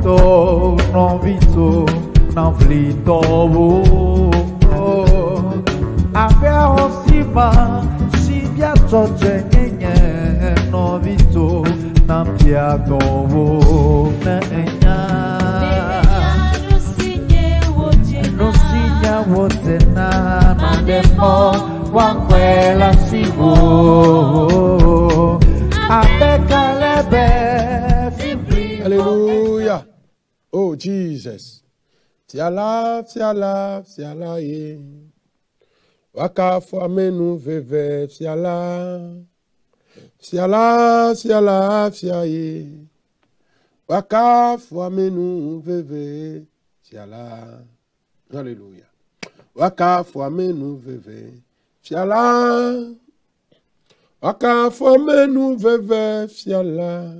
vito, non vlito, avea osima, si piazzo genye, non vito, non piago, non signa wotena, non demo, quella si vuole, Alléluia. Oh Jesus. Fiala, ye. Waka fwame nou veve, fiala. Fiala, ye. Waka fwame nou veve, fiala. Alléluia. Waka fwame nou veve, fiala. Waka fwame nou veve, fiala.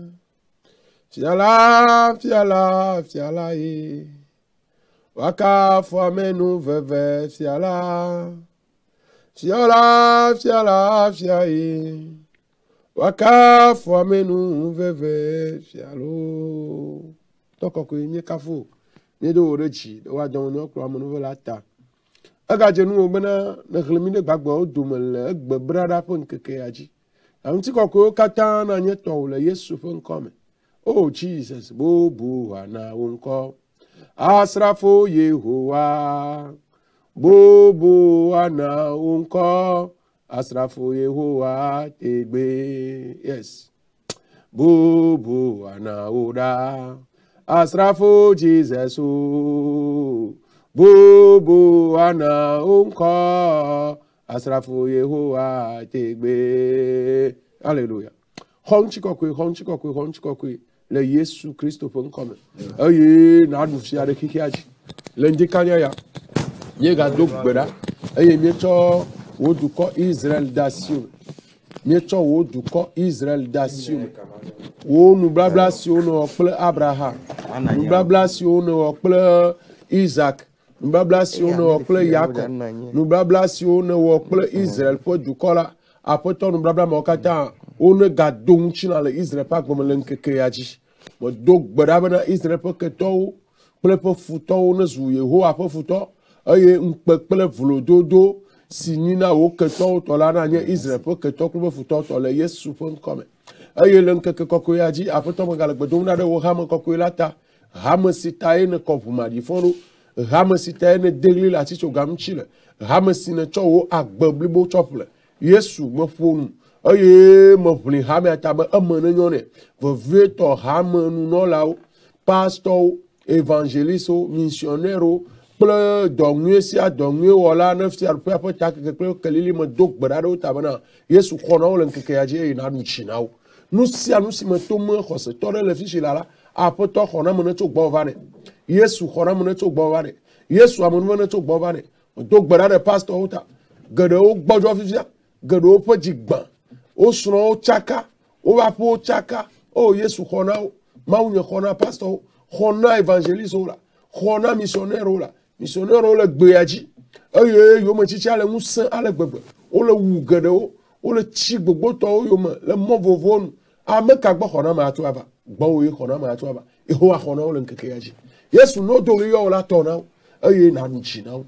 Fiala, ye. Waka fwame nou veve, fiala. Fiala, ye. Waka fwame nou veve, fialo. Toko kwe nye kafo. Nye do rechi, do wajon nou kwa mounou lata. Aga jenou bena, neklemine gbagba ou doumele, ekbe brada pon keke yaji. Amti koko kata na nye toule, Yesu fon kome. Oh Jesus, bobo ana unko. Asrafo Yehowa. Bobo ana unko. Asrafo Yehowa tegbe. Yes. Bobo ana oda. Asrafo Jesus o. Bobo ana unko. Asrafo Yehowa tegbe. Alléluia. Honchikokwe. Le Yesu Christo pon come. Aye na adu fi are kikiaji. Le ndikanya ya. Nye ga dogbera. Aye miecho woduko Israel dasio. Miecho woduko Israel dasio. Wo nu blabla si ono okple Abraham. Nu blabla si ono okple Isaac. Nu blabla si ono okple Jacob. Nu blabla si ono okple Israel po dukola. Apoto nu blabla mokata. Ono ga donchina le Israel pa gomelenke kreaji. Mo dogbera bana Israel po keto. Ple po futo ne zu Yehowa po futo. Aye mpekple vlododo. Sinina wo keto tolana nye Israel po keto klo futo tole Yesu po nkome. Aye lenke kokoyaji apoto magala gbedona de wo hama kokoyata. Hama sitaye ne kopuma di fono. Hama sitaye ne degli la ticho gamchile. Hama sine cho wo agbebli bo chople. Yesu mo fonu. Aye mo pli hama ataba amane nyone. Vo veto hama nu no lao. Pastor, évangéliste, missionnaire, ple dongwe si a dongwe wala neuf si a rupe apo tak ke kelili mo dok berado tabana Yesu kona o lenke ke aje ina nu chinao nu si me to mo khose to le fichi lala apo to kona mo ne to gbo vane Yesu kona mo ne to gbo vane Yesu amon mo ne to gbo vane dok berado pastor uta gede o gbojo fifia gede o po jigban o suno o chaka o wa po chaka o Yesu kona o ma unye kona pastor kona évangéliste ola kona missionnaire ola missionnaire ola gbeyaji aye yo mo chichi ale musan ale gbegbe o le wu gede o le chi gbogbo to yo mo le mo vovonu ameka gbo kona ma atu aba gbo oye kona ma atu aba Yehowa kona o le nkeke yaji Yesu no do yo la to na aye na nchi na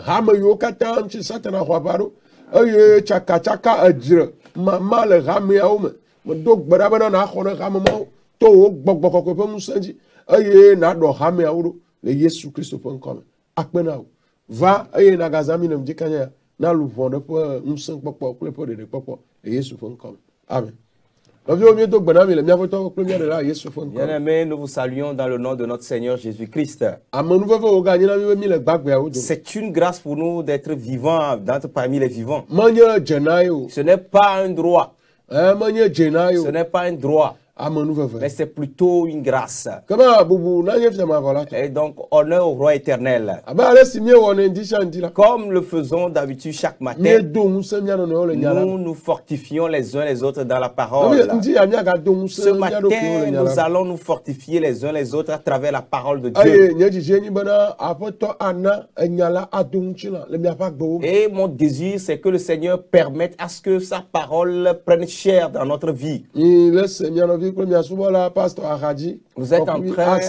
ha me yo kata nchi satana kwa baro aye chaka ajire mama le game ya o me do gbara bana na kona game mo to gbogbo ko pe musanji aye na do game ya o le Yesu Christo pon come akpena va aye na gazami na mjikanya na luvonde po musan popo po de popo le Yesu pon come amen. Bien-aimés, nous vous saluons dans le nom de notre Seigneur Jésus-Christ. C'est une grâce pour nous d'être vivants, d'être parmi les vivants. Ce n'est pas un droit. Ce n'est pas un droit. Mais c'est plutôt une grâce. Et donc, honneur au roi éternel. Comme le faisons d'habitude chaque matin, nous nous fortifions les uns les autres dans la parole. Ce matin, nous allons nous fortifier les uns les autres à travers la parole de Dieu. Et mon désir, c'est que le Seigneur permette à ce que sa parole prenne chair dans notre vie. Vous êtes en train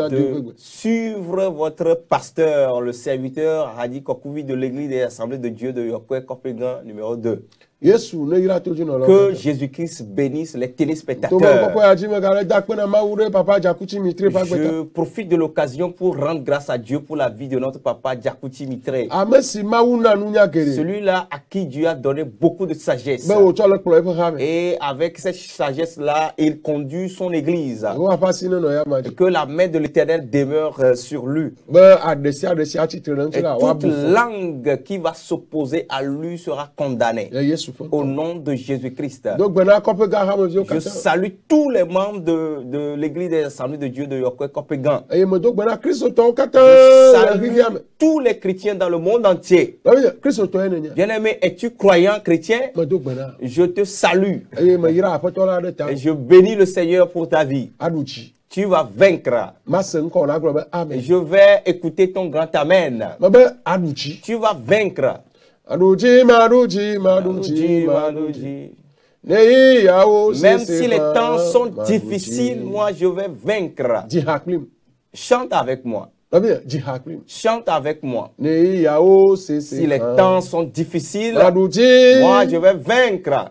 de suivre votre pasteur, le serviteur Hadi Kokovi de l'église des Assemblées de Dieu de Yokwe Kopegan numéro 2. Que Jésus-Christ bénisse les téléspectateurs. Je profite de l'occasion pour rendre grâce à Dieu pour la vie de notre papa Diakouti Mitre. Celui-là à qui Dieu a donné beaucoup de sagesse. Et avec cette sagesse-là, il conduit son église. Et que la main de l'Éternel demeure sur lui. Et toute langue qui va s'opposer à lui sera condamnée. Au nom de Jésus-Christ. Je salue tous les membres de l'église des Assemblées de Dieu de Yokwe Kopegan. Je salue tous les chrétiens dans le monde entier. Bien-aimé, es-tu croyant chrétien? Je te salue. Et je bénis le Seigneur pour ta vie. Tu vas vaincre. Et je vais écouter ton grand amen. Tu vas vaincre. Même si les temps sont difficiles, moi je vais vaincre. Chante avec moi. Chante avec moi. Si les temps sont difficiles, moi je vais vaincre.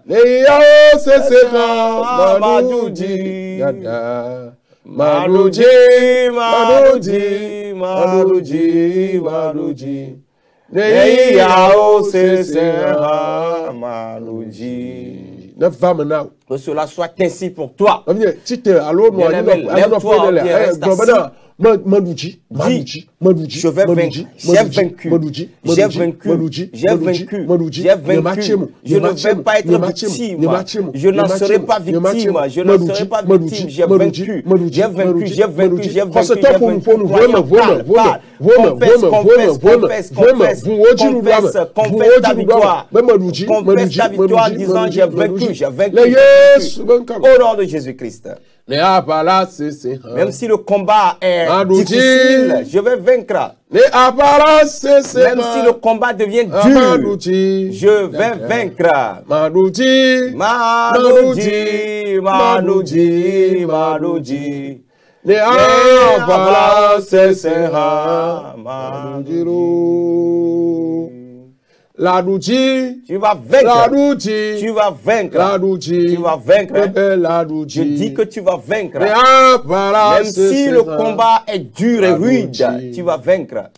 Que cela soit ainsi pour toi. Lève-toi, reste assis. Je vais vaincre. J'ai vaincu. J'ai vaincu. J'ai vaincu. J'ai vaincu. Je ne vais pas être victime. Je n'en serai pas victime. Je n'en serai pas victime. J'ai vaincu. J'ai vaincu. J'ai vaincu. J'ai vaincu. Confesse ta victoire. Confesse ta victoire en disant j'ai vaincu. J'ai vaincu. Au nom de Jésus-Christ. Même si le combat est difficile, je vais vaincre. Même si le combat devient dur, je vais vaincre. Tu vas vaincre. Tu vas vaincre. Tu vas vaincre. Je dis que tu vas vaincre. Même si le combat est dur et rude, tu vas vaincre.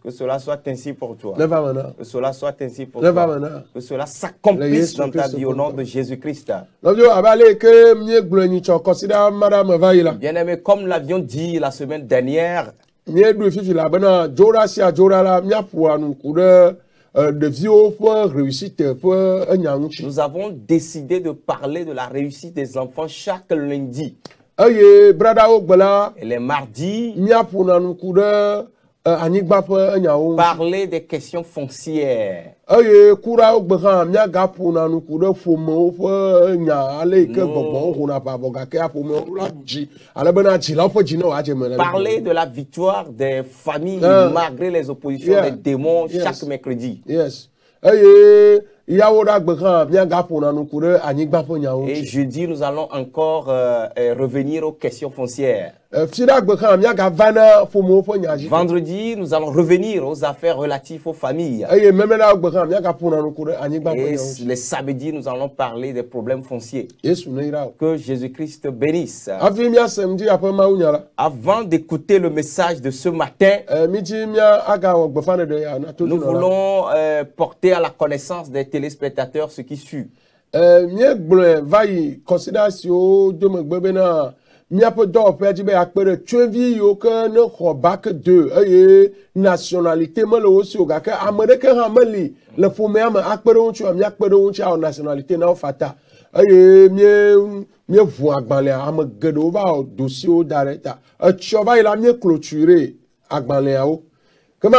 Que cela soit ainsi pour toi. Que cela soit ainsi pour toi. Que cela s'accomplisse dans ta vie au nom de Jésus-Christ. Bien-aimé, comme nous dit la semaine dernière, nous avons décidé de parler de la réussite des enfants chaque lundi. Et les mardis, parler des questions foncières. Nous parler de la victoire des familles malgré les oppositions des démons chaque mercredi. Et jeudi, nous allons encore revenir aux questions foncières. Vendredi, nous allons revenir aux affaires relatives aux familles. Et les samedis, nous allons parler des problèmes fonciers. Que Jésus-Christ bénisse. Avant d'écouter le message de ce matin, nous voulons porter à la connaissance des téléspectateurs ce qui suit. Nationalité nationalité na fata dossier directeur il a mieux clôturé comment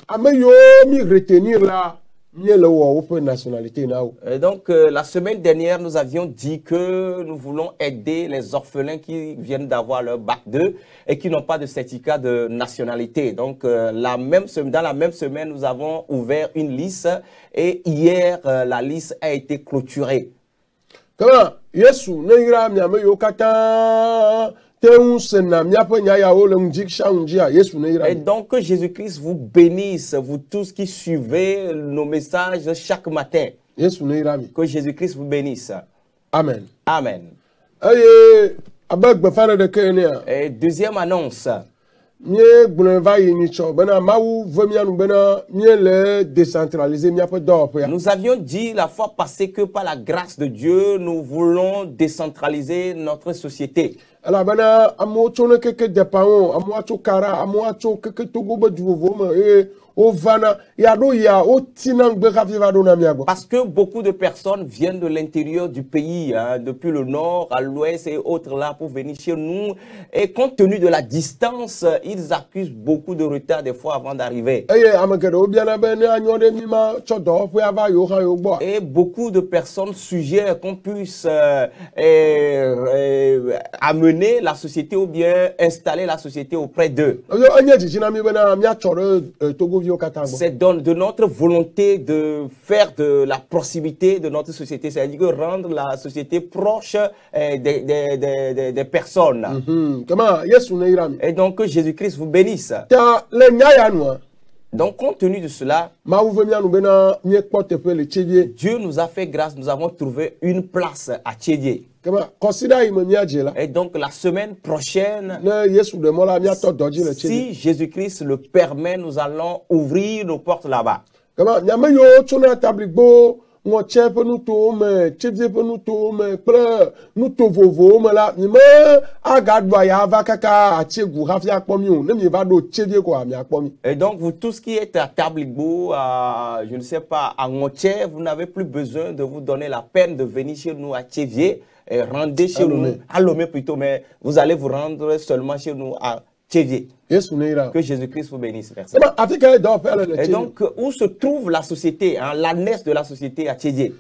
ameyo mi retenir là. Et donc, la semaine dernière, nous avions dit que nous voulons aider les orphelins qui viennent d'avoir leur bac 2 et qui n'ont pas de certificat de nationalité. Donc, dans la même semaine, nous avons ouvert une liste et hier, la liste a été clôturée. Comment? Yesu, et donc que Jésus-Christ vous bénisse, vous tous qui suivez nos messages chaque matin. Que Jésus-Christ vous bénisse. Amen. Amen. Et deuxième annonce. Nous avions dit la fois passée que par la grâce de Dieu, nous voulons décentraliser notre société. Parce que beaucoup de personnes viennent de l'intérieur du pays, hein, depuis le nord à l'ouest et autres là pour venir chez nous. Et compte tenu de la distance, ils accusent beaucoup de retard des fois avant d'arriver. Et beaucoup de personnes suggèrent qu'on puisse amener la société ou bien installer la société auprès d'eux. C'est de notre volonté de faire de la proximité de notre société, c'est-à-dire de rendre la société proche des personnes. Et donc que Jésus-Christ vous bénisse. Donc, compte tenu de cela, Dieu nous a fait grâce, nous avons trouvé une place à Tchédié. Et donc, la semaine prochaine, si Jésus-Christ le permet, nous allons ouvrir nos portes là-bas. Et donc, vous tous qui êtes à Tabligbo, je ne sais pas, à Ngotier, vous n'avez plus besoin de vous donner la peine de venir chez nous à Tchévier. Et rendez chez nous, à Lomé plutôt, mais vous allez vous rendre seulement chez nous à Tchévier. Que Jésus-Christ vous bénisse. Merci. Et donc, où se trouve la société, hein, l'ânesse de la société à Tchédié?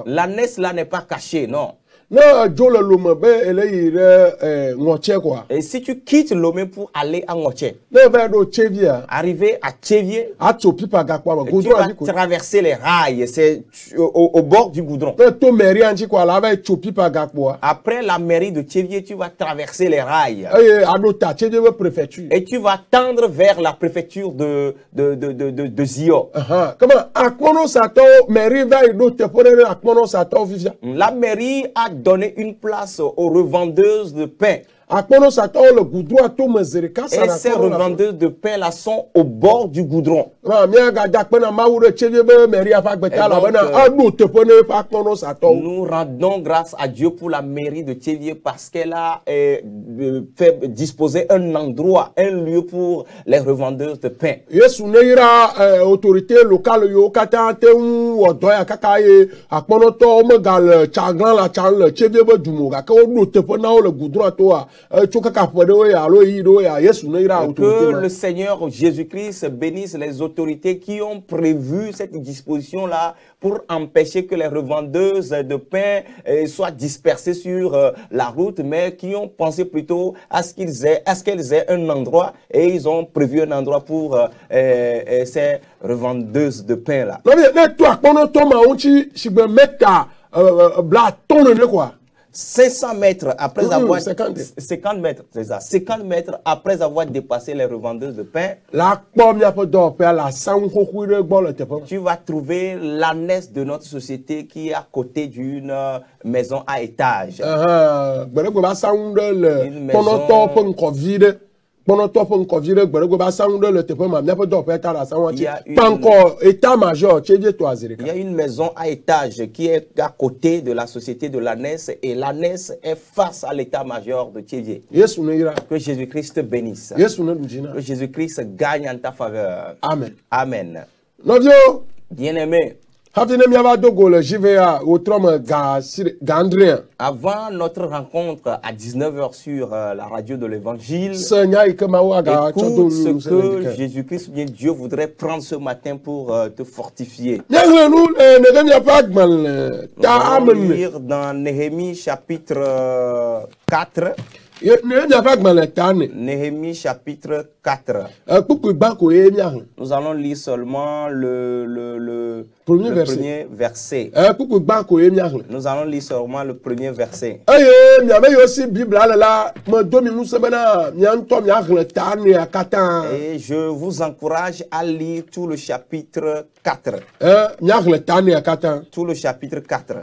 L'ânesse là n'est pas cachée, non. Et si tu quittes Lomé pour aller à Ngotier, arriver à Tchévier, tu vas traverser les rails, c'est au bord du goudron. Après la mairie de Tchévier, tu vas traverser les rails. Et tu vas tendre vers la préfecture de Zio. La mairie a donné une place aux revendeuses de pain. Et ces revendeuses de pain là sont au bord du goudron. Donc, nous rendons grâce à Dieu pour la mairie de Tchévier parce qu'elle a fait disposer un endroit, un lieu pour les revendeuses de pain. Que le Seigneur Jésus-Christ bénisse les autorités qui ont prévu cette disposition-là pour empêcher que les revendeuses de pain soient dispersées sur la route, mais qui ont pensé plutôt à ce qu'elles aient un endroit et ils ont prévu un endroit pour ces revendeuses de pain-là. 500 mètres après avoir 50 mètres, c'est ça. 50 mètres après avoir dépassé les revendeuses de pain, tu vas trouver l'ânesse de notre société qui est à côté d'une maison à étage. Une il y a une maison à étage qui est à côté de la société de l'ânesse et l'ânesse est face à l'état-major de Tchévier. Que Jésus-Christ te bénisse. Que Jésus-Christ gagne en ta faveur. Amen. Amen. Bien-aimé. Avant notre rencontre à 19h sur la radio de l'évangile, écoute ce que Jésus-Christ, bien Dieu, voudrait prendre ce matin pour te fortifier. Nous allons lire dans Néhémie chapitre 4. Néhémie chapitre 4. Nous allons lire seulement le premier verset. Nous allons lire seulement le premier verset. Et je vous encourage à lire tout le chapitre 4. Tout le chapitre 4.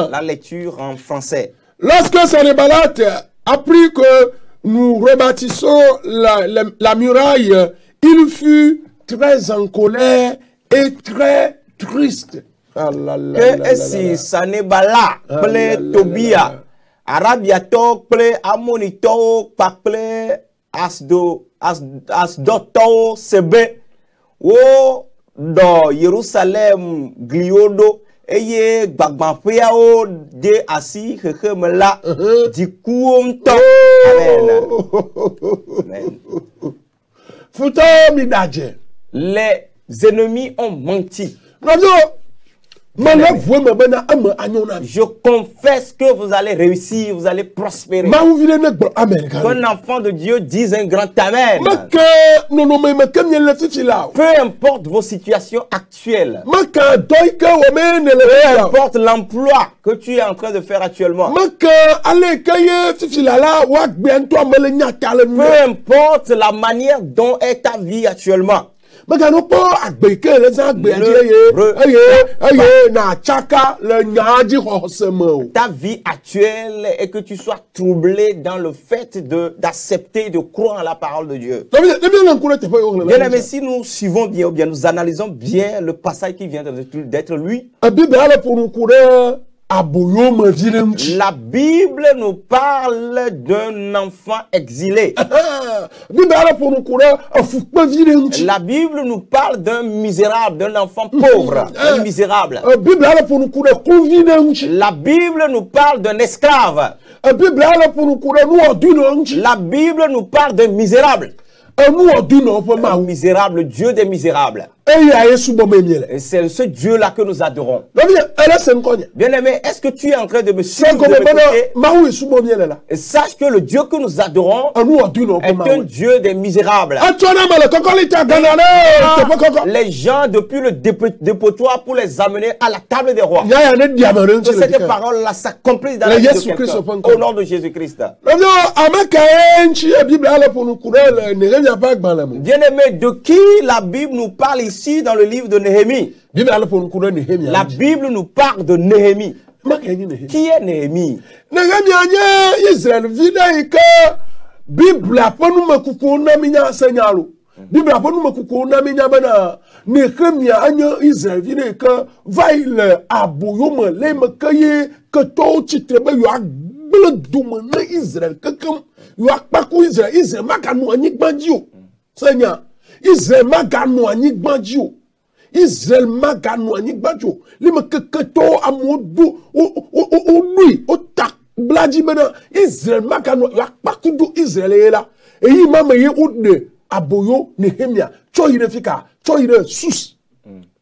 La lecture en français. Lorsque Sanballat apprit que nous rebâtissons la muraille, il fut très en colère et très triste. Que si Sanballat ple Tobia, Arabiato ple Amonito ple Asdoto sebe, o do Jerusalem gliodo. Eye gbagbanfeawo de asi xexeme la dikuwo ŋutɔ. Amen. Futo mi dadze. Les ennemis ont menti. Je confesse que vous allez réussir, vous allez prospérer. Qu'un enfant de Dieu dise un grand amen. Peu importe vos situations actuelles. Peu importe l'emploi que tu es en train de faire actuellement. Peu importe la manière dont est ta vie actuellement. Ta vie actuelle est que tu sois troublé dans le fait d'accepter, de croire en la parole de Dieu. Bien aimé, si nous suivons bien ou bien nous analysons bien le passage qui vient d'être lu, la Bible nous parle d'un enfant exilé. La Bible nous parle d'un misérable, d'un enfant pauvre, un misérable. La Bible nous parle d'un esclave. La Bible nous parle d'un misérable. Un misérable, Dieu des misérables. Et c'est ce Dieu-là que nous adorons. Bien aimé, est-ce que tu es en train de me suivre de et sache que le Dieu que nous adorons est un Dieu des misérables. Les gens depuis le dépotoir pour les amener à la table des rois. Que cette parole-là s'accomplisse dans la vie de quelqu'un. Au nom de Jésus-Christ. Bien aimé, de qui la Bible nous parle ici dans le livre de Néhémie? La Bible nous parle de Néhémie. Qui est Néhémie? Israël magano anigbajo lima keketo amodu lui o tak blaji bena Israël magano ya pakudu Israël la e yi mama ye ude aboyo Nehemia cho yire fika cho yire sus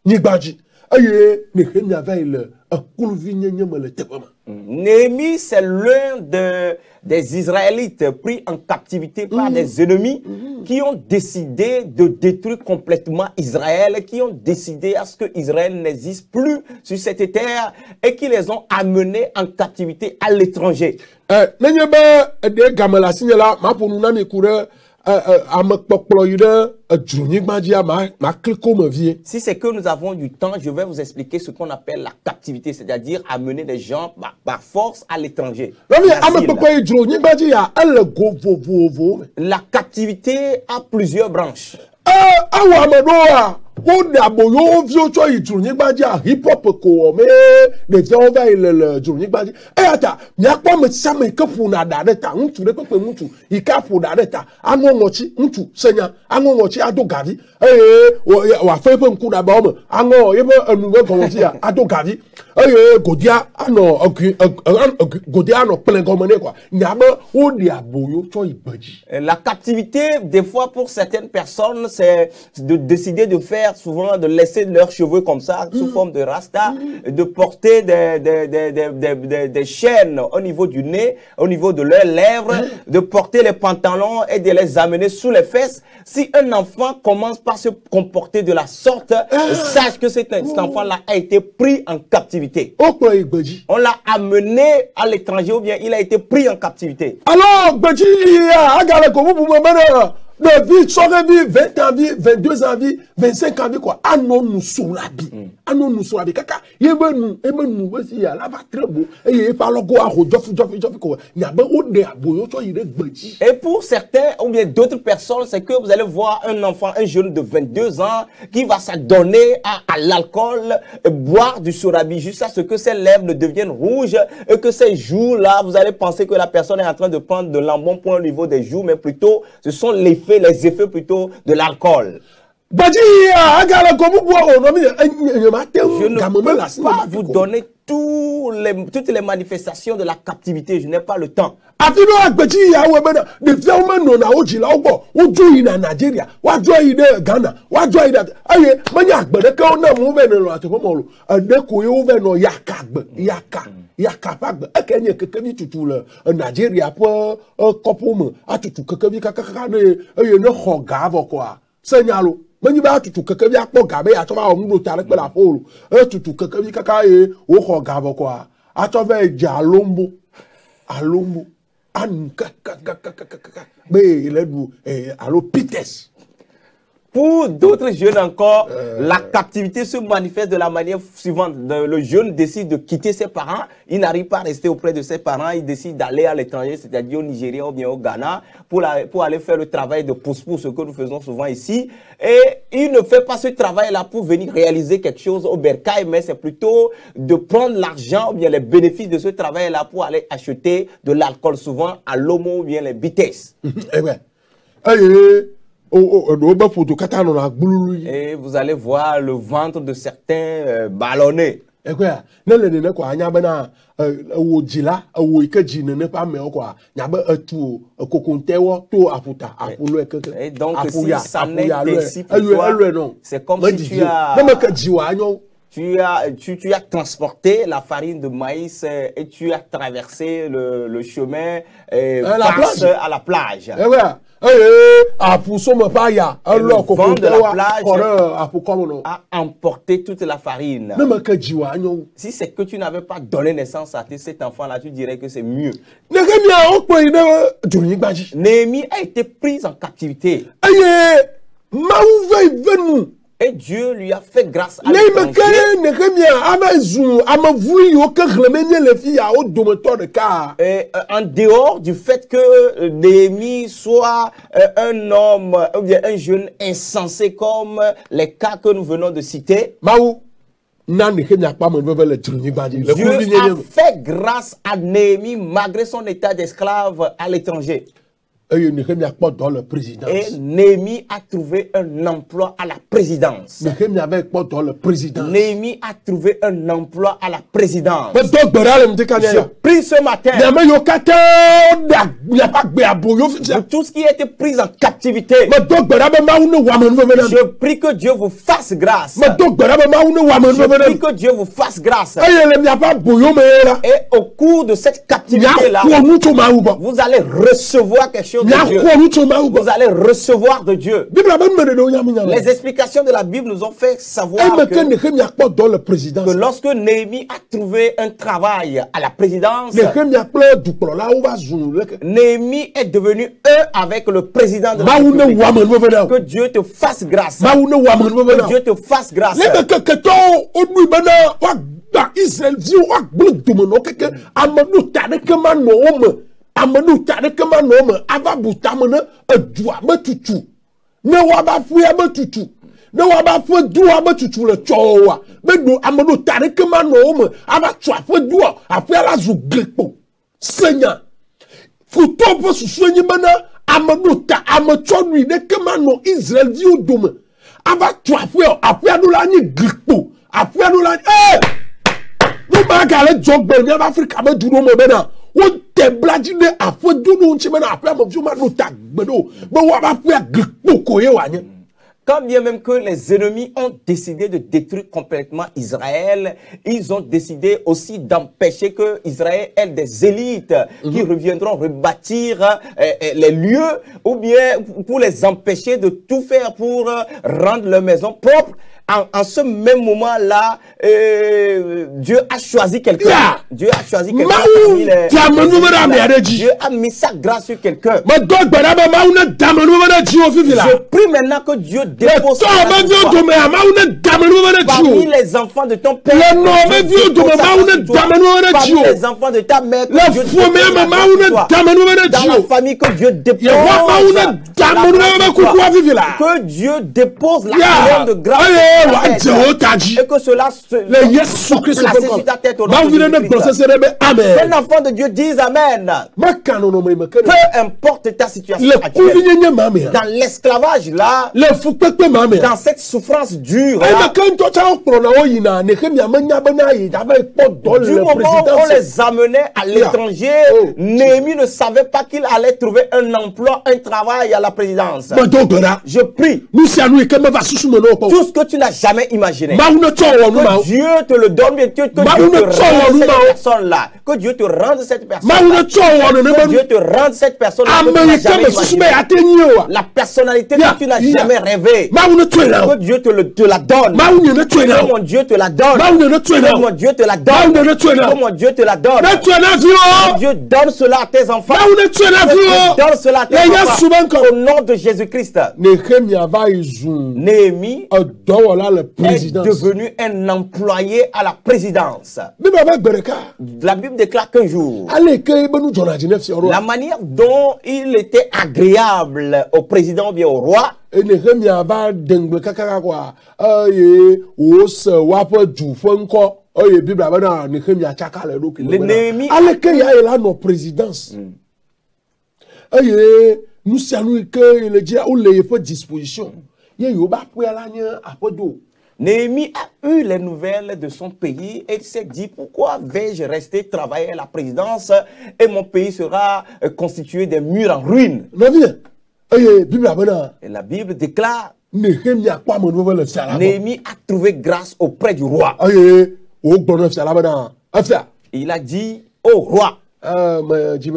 nigbaji aye Nehemia va ile akulvi nyenye le tepama. Néhémie, c'est l'un des Israélites pris en captivité par des ennemis qui ont décidé de détruire complètement Israël, qui ont décidé à ce que Israël n'existe plus sur cette terre et qui les ont amenés en captivité à l'étranger. Si c'est que nous avons du temps, je vais vous expliquer ce qu'on appelle la captivité, c'est-à-dire amener des gens par force à l'étranger. La captivité a plusieurs branches. wo de aboyo vio cho ijurunigba ji hip hop ko me de je over ile ijurunigba ji ata mi akpo me same kepu na dade ta ntu de pepe ntu ikapu dade ta angongochi ntu senya angongochi ado gavi wa fepe nku da ba o ango yebo anuwe gonti ya ado gavi godia ano godia ano plengomene quoi nyaba o de aboyo cho igbaji. La captivité des fois pour certaines personnes c'est de décider de faire souvent de laisser leurs cheveux comme ça sous forme de rasta, de porter des chaînes au niveau du nez, au niveau de leurs lèvres, de porter les pantalons et de les amener sous les fesses. Si un enfant commence par se comporter de la sorte, sache que cet enfant-là a été pris en captivité. On l'a amené à l'étranger ou bien il a été pris en captivité. Alors, de vie, soirée vie, 20 ans vie, 22 ans vie, 25 ans vie, quoi. Anon nous sur la vie. Anon nous sur la vie. Kaka, yébenu, voici, la va très beau. Et il parle quoi, quoi. Et pour certains, ou bien d'autres personnes, c'est que vous allez voir un enfant, un jeune de 22 ans, qui va s'adonner à l'alcool, boire du sorabi, jusqu'à ce que ses lèvres ne deviennent rouges, et que ses joues-là, vous allez penser que la personne est en train de prendre de l'embonpoint au niveau des joues, mais plutôt, ce sont les effets plutôt de l'alcool. Je ne peux pas vous donner toutes les manifestations de la captivité, je n'ai pas le temps. Mani ba tutu kekebi akpo gabe ya to ba omudo tare pe la folu tutu kekebi kaka o ho gabo kwa a to ve ja alombo an be ile du alo pites. Pour d'autres jeunes encore, la captivité se manifeste de la manière suivante. Le jeune décide de quitter ses parents, il n'arrive pas à rester auprès de ses parents, il décide d'aller à l'étranger, c'est-à-dire au Nigeria ou bien au Ghana, pour aller faire le travail de pousse-pousse, ce que nous faisons souvent ici. Et il ne fait pas ce travail-là pour venir réaliser quelque chose au bercail, mais c'est plutôt de prendre l'argent ou bien les bénéfices de ce travail-là pour aller acheter de l'alcool, souvent à l'homo ou bien les bites. Et vous allez voir le ventre de certains ballonnés. Et donc si ça n'est ainsi pour toi, c'est comme si tu as transporté la farine de maïs et tu as traversé le chemin face à la plage. A emporté toute la farine. Si c'est que tu n'avais pas donné naissance à cet enfant-là, tu dirais que c'est mieux. Néhémie a été prise en captivité. Et Dieu lui a fait grâce à l'étranger. En dehors du fait que Néhémie soit un homme ou bien un jeune insensé comme les cas que nous venons de citer, Dieu a fait grâce à Néhémie malgré son état d'esclave à l'étranger. Et Néhémie a trouvé un emploi à la présidence. Néhémie a trouvé un emploi à la présidence. Je prie ce matin. Tout ce qui a été pris en captivité. Je prie que Dieu vous fasse grâce. Je prie que Dieu vous fasse grâce. Et au cours de cette captivité-là, vous allez recevoir quelque chose. Vous allez recevoir de Dieu. Les explications de la Bible nous ont fait savoir que lorsque Néhémie a trouvé un travail à la présidence, Néhémie est devenu un avec le président de la République. Que Dieu te fasse grâce. Que Dieu te fasse grâce. Amadou tadekema no ava butamene edua metutu ne waba fuya metutu ne wa ba fo du wa ba tutu le tso wa be do amodo tare ke ma no o me aba tso fo du wa afi ala zu glepo senya futo po susu nyi bana amodo ta amocho nui de ke ma no Israel di o do me aba tso afi ado la nyi glepo afi ado la no ba ga le jogbe ni Africa be duro mo be na wo te blaji de afi duro nchi me na afi mo ma no ta gbedo be wa ba fi glepo ko ye wa nye. Quand bien même que les ennemis ont décidé de détruire complètement Israël, ils ont décidé aussi d'empêcher que Israël ait des élites qui reviendront rebâtir les lieux, ou bien pour les empêcher de tout faire pour rendre leur maison propre. En ce même moment-là, Dieu a choisi quelqu'un. Yeah. Dieu a choisi quelqu'un. Dieu a mis sa grâce sur quelqu'un. Je prie maintenant que Dieu dépose parmi les enfants de ton père. Parmi les enfants de ta mère. Dans la famille que Dieu dépose. Que Dieu dépose la couronne de grâce. Et que cela se place sur ta tête au nom de Jésus-Christ. Un enfant de Dieu dise Amen. Peu importe ta situation actuelle, dans l'esclavage là, dans cette souffrance dure là, du moment où on les amenait à l'étranger, Néhémie ne savait pas qu'il allait trouver un emploi, un travail à la présidence. Je prie, tout ce que tu n'as jamais imaginé, que Dieu te le donne, que Dieu te rende cette personne-là, que Dieu te rende cette personne-là, que Dieu te rende cette personne-là que tu n'as jamais imaginé, la personnalité que tu n'as jamais rêvé, que Dieu te la donne, que mon Dieu te la donne, que mon Dieu te la donne, que mon Dieu te la donne, que Dieu donne cela à tes enfants, que Dieu donne cela à tes enfants, au nom de Jésus-Christ. Néhémie est devenu un employé à la présidence. La Bible déclare qu'un jour, la manière dont il était agréable au président ou bien au roi, Néhémie Néhémie a eu les nouvelles de son pays et il s'est dit pourquoi vais-je rester travailler à la présidence et mon pays sera constitué des murs en ruine. Et la Bible déclare Néhémie a trouvé grâce auprès du roi. Il a dit au roi, je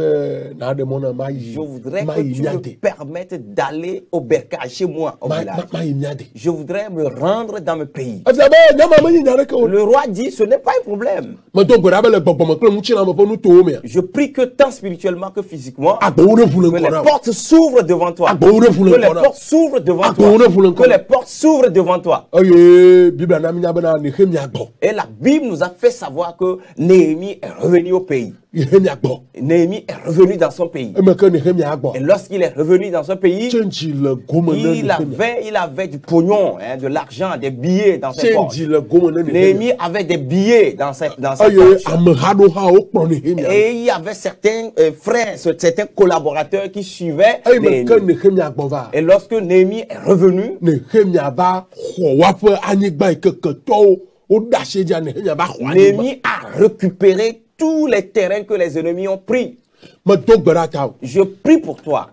voudrais que tu me permettes d'aller au bercail chez moi au village. Je voudrais me rendre dans mon pays. Le roi dit ce n'est pas un problème. Je prie que tant spirituellement que physiquement, que les portes s'ouvrent devant toi. Que les portes s'ouvrent devant toi. Que les portes s'ouvrent devant toi. Et la Bible nous a fait savoir que Néhémie est revenu au pays. Néhémie est revenu dans son pays. Et lorsqu'il est revenu dans son pays, il avait du pognon, hein, de l'argent, des billets dans ses poches. Néhémie avait des billets dans ses poches. Et il y avait certains frères, certains collaborateurs qui suivaient Néhémie. Et lorsque Néhémie est revenu, Néhémie a récupéré tous les terrains que les ennemis ont pris. Je prie pour toi.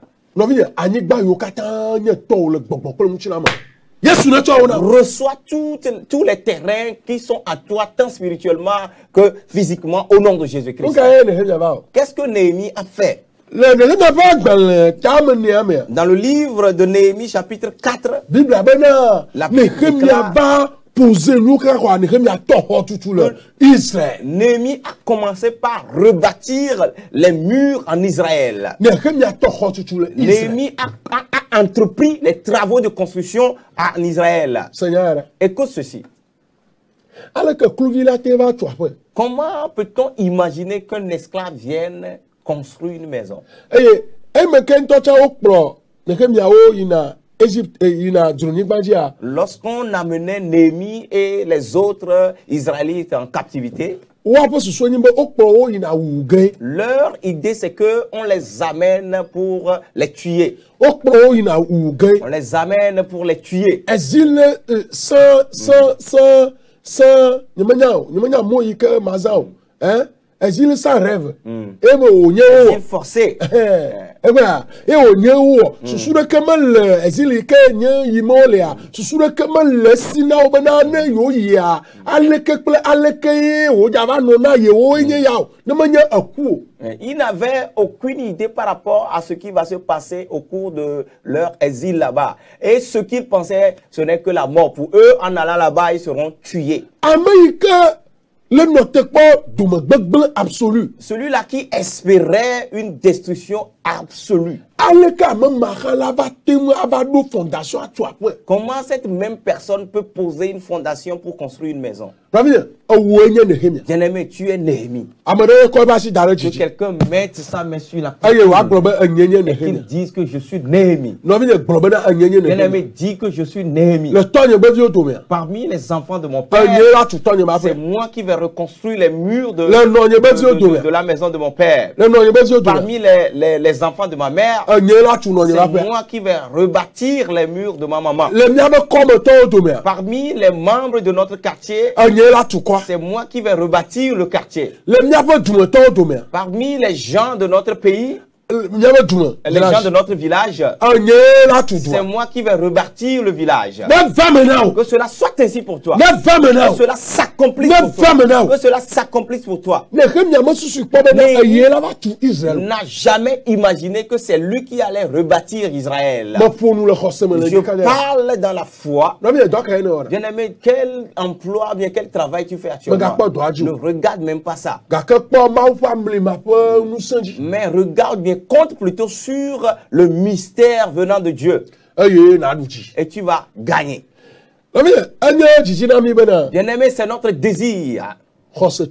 Reçois tous les terrains qui sont à toi, tant spirituellement que physiquement, au nom de Jésus-Christ. Qu'est-ce que Néhémie a fait? Dans le livre de Néhémie, chapitre 4, la Bible déclare, Néhémie a commencé par rebâtir les murs en Israël. Néhémie a entrepris les travaux de construction en Israël. Écoute ceci. Comment peut-on imaginer qu'un esclave vienne construire une maison? lorsqu'on amenait Néhémie et les autres Israélites en captivité, leur idée c'est que on les amène pour les tuer. On les amène pour les tuer. Exil sans rêve. Exil forcé. Ils n'avaient aucune idée par rapport à ce qui va se passer au cours de leur exil là-bas. Et ce qu'ils pensaient, ce n'est que la mort. Pour eux, en allant là-bas, ils seront tués. Celui-là qui espérait une destruction absolue. Comment cette même personne peut poser une fondation pour construire une maison? Bien-aimé, tu es Néhémie. Que quelqu'un mette sa main sur la tête et qu'il dise que je suis Néhémie. Bien-aimé, dis que je suis Néhémie. Parmi les enfants de mon père, c'est moi qui vais reconstruire les murs de la maison de mon père. Parmi les enfants de ma mère, c'est moi qui vais rebâtir les murs de ma maman. Parmi les membres de notre quartier, c'est moi qui vais rebâtir le quartier. Parmi les gens de notre pays, les gens de notre village, c'est moi qui vais rebâtir le village. Que cela soit ainsi pour toi. Que cela s'accomplisse pour toi. Que cela s'accomplisse pour toi. Il n'a jamais imaginé que c'est lui qui allait rebâtir Israël. Je parle dans la foi. Bien-aimé, quel emploi, bien quel travail tu fais actuellement? Ne regarde même pas ça. Mais regarde bien, compte plutôt sur le mystère venant de Dieu. Et tu vas gagner. Bien-aimé, c'est notre désir que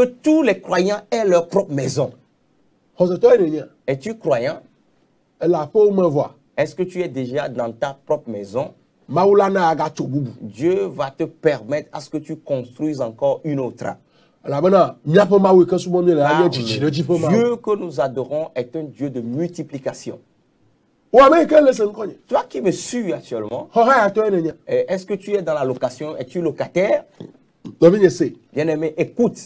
tous les croyants aient leur propre maison. Es-tu croyant? Est-ce que tu es déjà dans ta propre maison? Dieu va te permettre à ce que tu construises encore une autre. Dieu que nous adorons est un Dieu de multiplication. Toi qui me suis actuellement, est-ce que tu es dans la location? Es-tu locataire? Bien-aimé, écoute.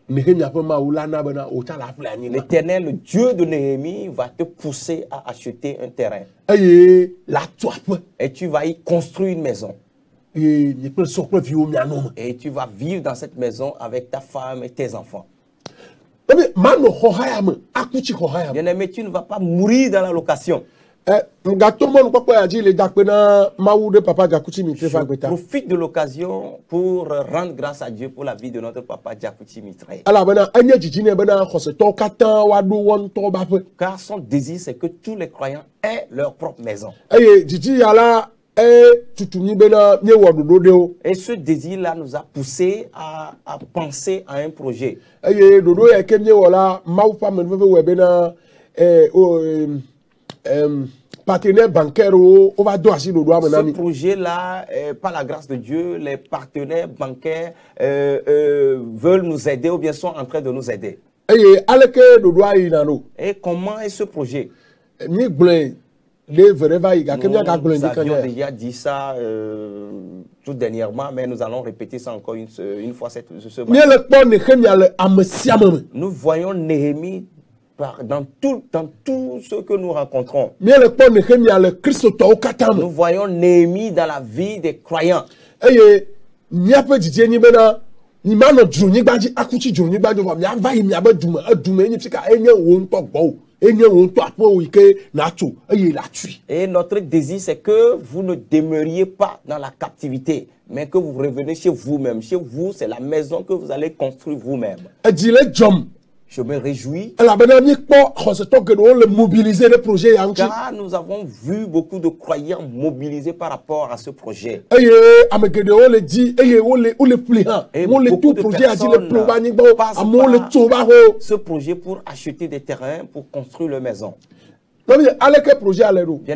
L'Éternel, le Dieu de Néhémie, va te pousser à acheter un terrain. Et tu vas y construire une maison. Et tu vas vivre dans cette maison avec ta femme et tes enfants. Bien-aimé, tu ne vas pas mourir dans la location. Je profite de l'occasion pour rendre grâce à Dieu pour la vie de notre papa Jakuti Mitraye. Car son désir, c'est que tous les croyants aient leur propre maison. Et ce désir-là nous a poussé à penser à un projet. Partenaire bancaire, ce projet-là, par la grâce de Dieu, les partenaires bancaires veulent nous aider ou bien sont en train de nous aider. Et comment est ce projet? Nous avions déjà dit ça tout dernièrement, mais nous allons répéter ça encore une fois ce matin. Nous voyons Néhémie dans tout ce que nous rencontrons. Nous voyons Néhémie dans la vie des croyants. Et notre désir, c'est que vous ne demeuriez pas dans la captivité, mais que vous revenez chez vous-même. Chez vous, c'est la maison que vous allez construire vous-même. Je me réjouis. Car nous avons vu beaucoup de croyants mobilisés par rapport à ce projet. Et beaucoup de personnes passent ce projet pour acheter des terrains pour construire leur maison. Bien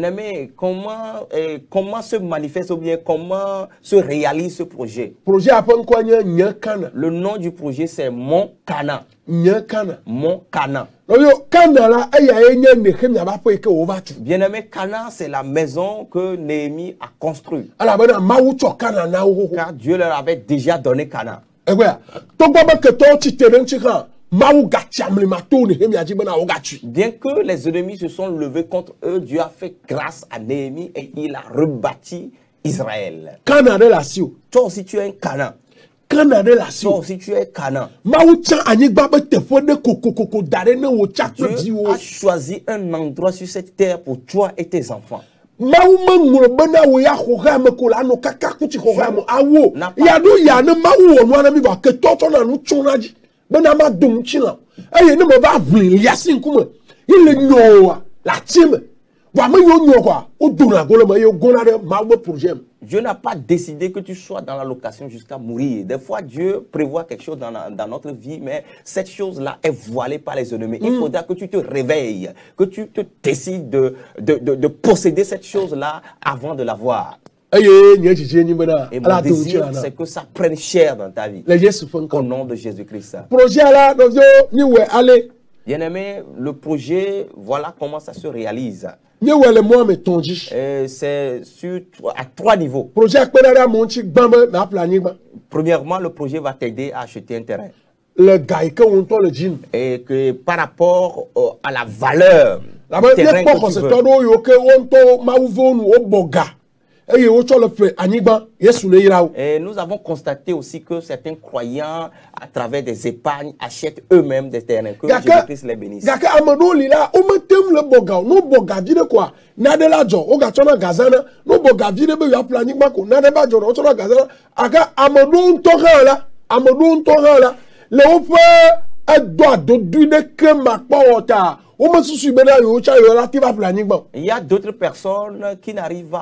aimé, comment se manifeste ou bien comment se réalise ce projet? Le nom du projet c'est Mont Canaan. Mont Canaan. Bien aimé, Canaan c'est la maison que Néhémie a construite. Car Dieu leur avait déjà donné Canaan. Bien que les ennemis se sont levés contre eux, Dieu a fait grâce à Néhémie et il a rebâti Israël. Toi aussi tu es un Canaan. Toi aussi tu es Canaan. Dieu a choisi un endroit sur cette terre pour toi et tes enfants. Dieu n'a pas décidé que tu sois dans la location jusqu'à mourir. Des fois, Dieu prévoit quelque chose dans notre vie, mais cette chose-là est voilée par les ennemis. Il faudra que tu te réveilles, que tu te décides de posséder cette chose-là avant de l'avoir. Et mon désir, c'est que ça prenne chair dans ta vie. Au nom de Jésus-Christ. Bien aimé, le projet, voilà comment ça se réalise. C'est à 3 niveaux. Premièrement, le projet va t'aider à acheter un terrain. Et que par rapport à la valeur du terrain que tu veux. Et nous avons constaté aussi que certains croyants, à travers des épargnes, achètent eux-mêmes des terrains. Que Jésus-Christ les bénisse. Il y a d'autres personnes qui n'arrivent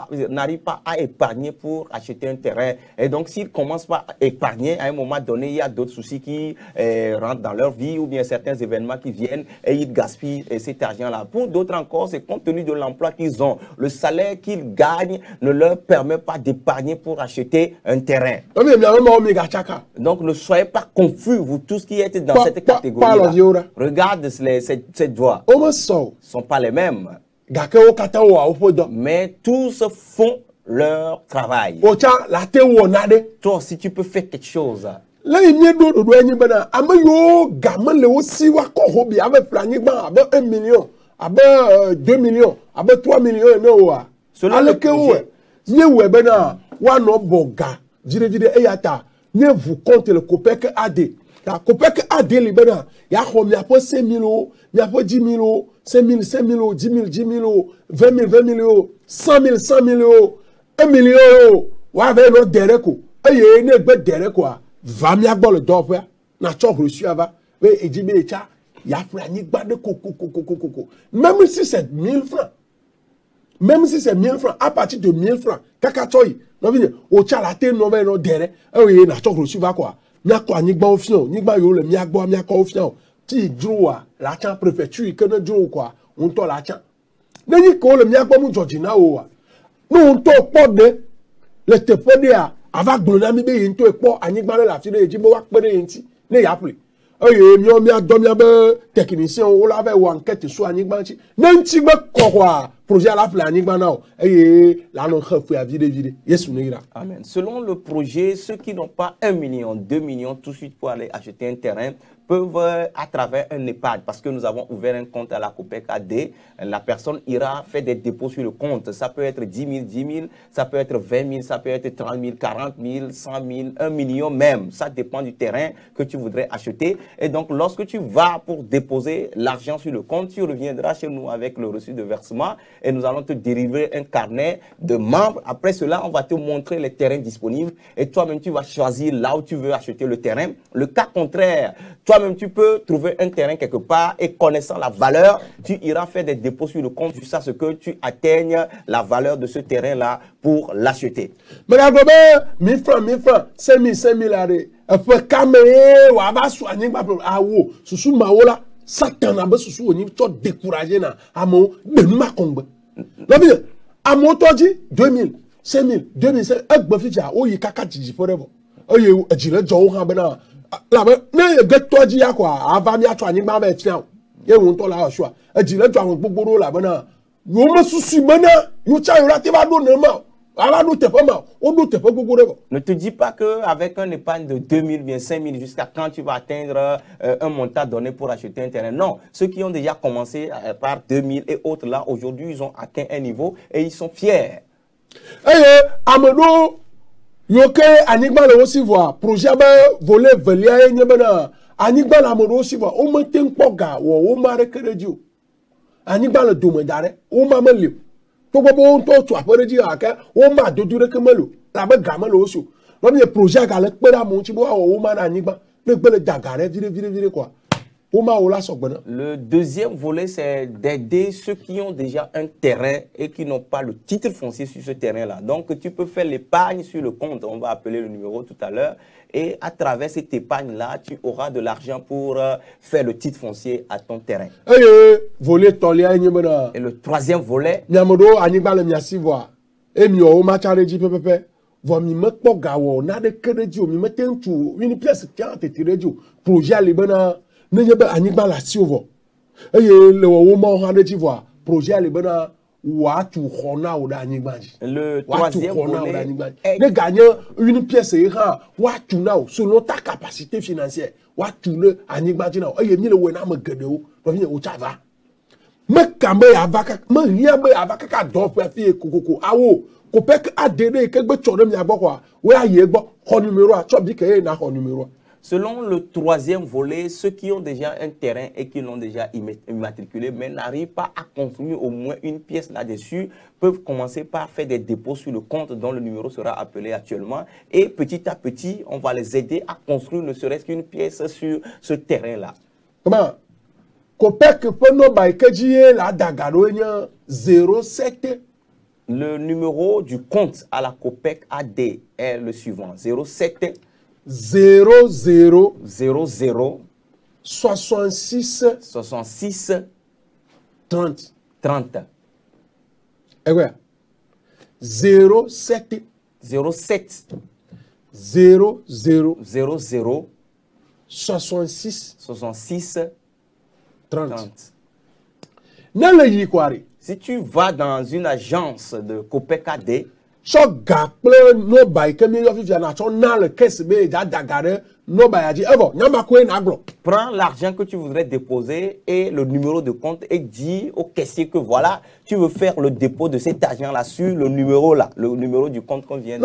pas à épargner pour acheter un terrain. Et donc, s'ils commencent par épargner, à un moment donné, il y a d'autres soucis qui rentrent dans leur vie ou bien certains événements qui viennent et ils gaspillent cet argent-là. Pour d'autres encore, c'est compte tenu de l'emploi qu'ils ont. Le salaire qu'ils gagnent ne leur permet pas d'épargner pour acheter un terrain. Donc, ne soyez pas confus, vous tous qui êtes dans cette catégorie-là. Regarde cette voie. Ne sont pas les mêmes. Mais tous font leur travail. Toi aussi, tu peux faire quelque chose. 1 million, 2 millions, 3 millions. Selon le projet. Vous comptez le COPEC AD. La COPEC AD, il y a 5 000 euros, il y a 10 000 euros, 5 000, 5 000 euros, 10 000, 10 000 euros, 20 000, 20 000 euros, 100 000, 100 000 euros, 1 million euros. Vous avez un derrière quoi. Et il y a un derrière quoi. 20 000 euros le d'offre. N'a pas reçu avant. Mais il dit, mais il y a un de coco. Même si c'est 1000 francs. Même si c'est 1000 francs, à partir de 1000 francs, kakatoy, non vient au tchalate non va non derrière, oui na chok reçu va quoi. Nya quoi ni gba ofion, ni gba yo le mi agbo mi akọ ofion. Ti droa, la chan préfecture que no dro quoi, on to la chan. Neni ko le mi agbo mu Georgina o wa. No on to po de le te po de a ava gbona mi be yin to po anigba le la fi de ji mo wa pere yin ti. Ne ya ple. Oye mi o mi adom ya be technicien o la be wa enquête so anigba ti. Nenti be ko quoi. Projet à la planning maintenant et là on fait vide yes amen. Selon le projet, ceux qui n'ont pas 1 million, 2 millions tout de suite pour aller acheter un terrain peuvent à travers un EHPAD, parce que nous avons ouvert un compte à la COPEC AD, la personne ira faire des dépôts sur le compte. Ça peut être 10 000, ça peut être 20 000, ça peut être 30 000, 40 000, 100 000, 1 million même. Ça dépend du terrain que tu voudrais acheter. Et donc, lorsque tu vas pour déposer l'argent sur le compte, tu reviendras chez nous avec le reçu de versement et nous allons te délivrer un carnet de membres. Après cela, on va te montrer les terrains disponibles et toi-même, tu vas choisir là où tu veux acheter le terrain. Le cas contraire, toi-même, tu peux trouver un terrain quelque part et connaissant la valeur, tu iras faire des dépôts sur le compte jusqu'à ce que tu atteignes la valeur de ce terrain-là pour l'acheter. Mais la 1000 francs, 5000, 5000 arrêts. Après, quand on va soigner, sous Maola, Satan a besoin de nous décourager. Amo, de ma combe. La vie, Amo, toi, dit 2000, 5000, 2005, un peu de oh, il y a 4 forever. Oh, il y a un jour, là, mais toi, dit quoi, avant de soigner, ma mère, tiens, il y a un temps là, choix. Un gilet, tu as un bobo là, maintenant. Vous me souciez maintenant, vous avez raté ma donne. Ne te dis pas qu'avec un épargne de 2000, bien 5000, jusqu'à quand tu vas atteindre un montant donné pour acheter un terrain. Non, ceux qui ont déjà commencé par 2000 et autres là, aujourd'hui, ils ont atteint un niveau et ils sont fiers. Amado, yoke anigba le aussi voir projet voler velia nyebena anigba la amado aussi voir o meten poga wo mare keredio anigba le domedare o mamele. To bobo to to apere di aka o ma dodure kemelo la be gamelo oso no bi projet ga le pera mo ti bo o ma na nigba le gbe le dagare vire quoi o ma o la sogbona. Le deuxième volet, c'est d'aider ceux qui ont déjà un terrain et qui n'ont pas le titre foncier sur ce terrain-là. Donc, tu peux faire l'épargne sur le compte, on va appeler le numéro tout à l'heure, et à travers cette épargne-là, tu auras de l'argent pour faire le titre foncier à ton terrain. Et le troisième volet, le troisième volet est de gagner une pièce selon ta capacité financière. Selon le troisième volet, ceux qui ont déjà un terrain et qui l'ont déjà immatriculé, mais n'arrivent pas à construire au moins une pièce là-dessus, peuvent commencer par faire des dépôts sur le compte dont le numéro sera appelé actuellement. Et petit à petit, on va les aider à construire ne serait-ce qu'une pièce sur ce terrain-là. Comment? Le numéro du compte à la COPEC AD est le suivant, 07 00 00 66 66 30 30. Et ouais. 07 07 00 00 66 66 30. Si tu vas dans une agence de COPEC AD, prends l'argent que tu voudrais déposer et le numéro de compte et dis au caissier que voilà, tu veux faire le dépôt de cet argent-là sur le numéro là, le numéro du compte qu'on vient de...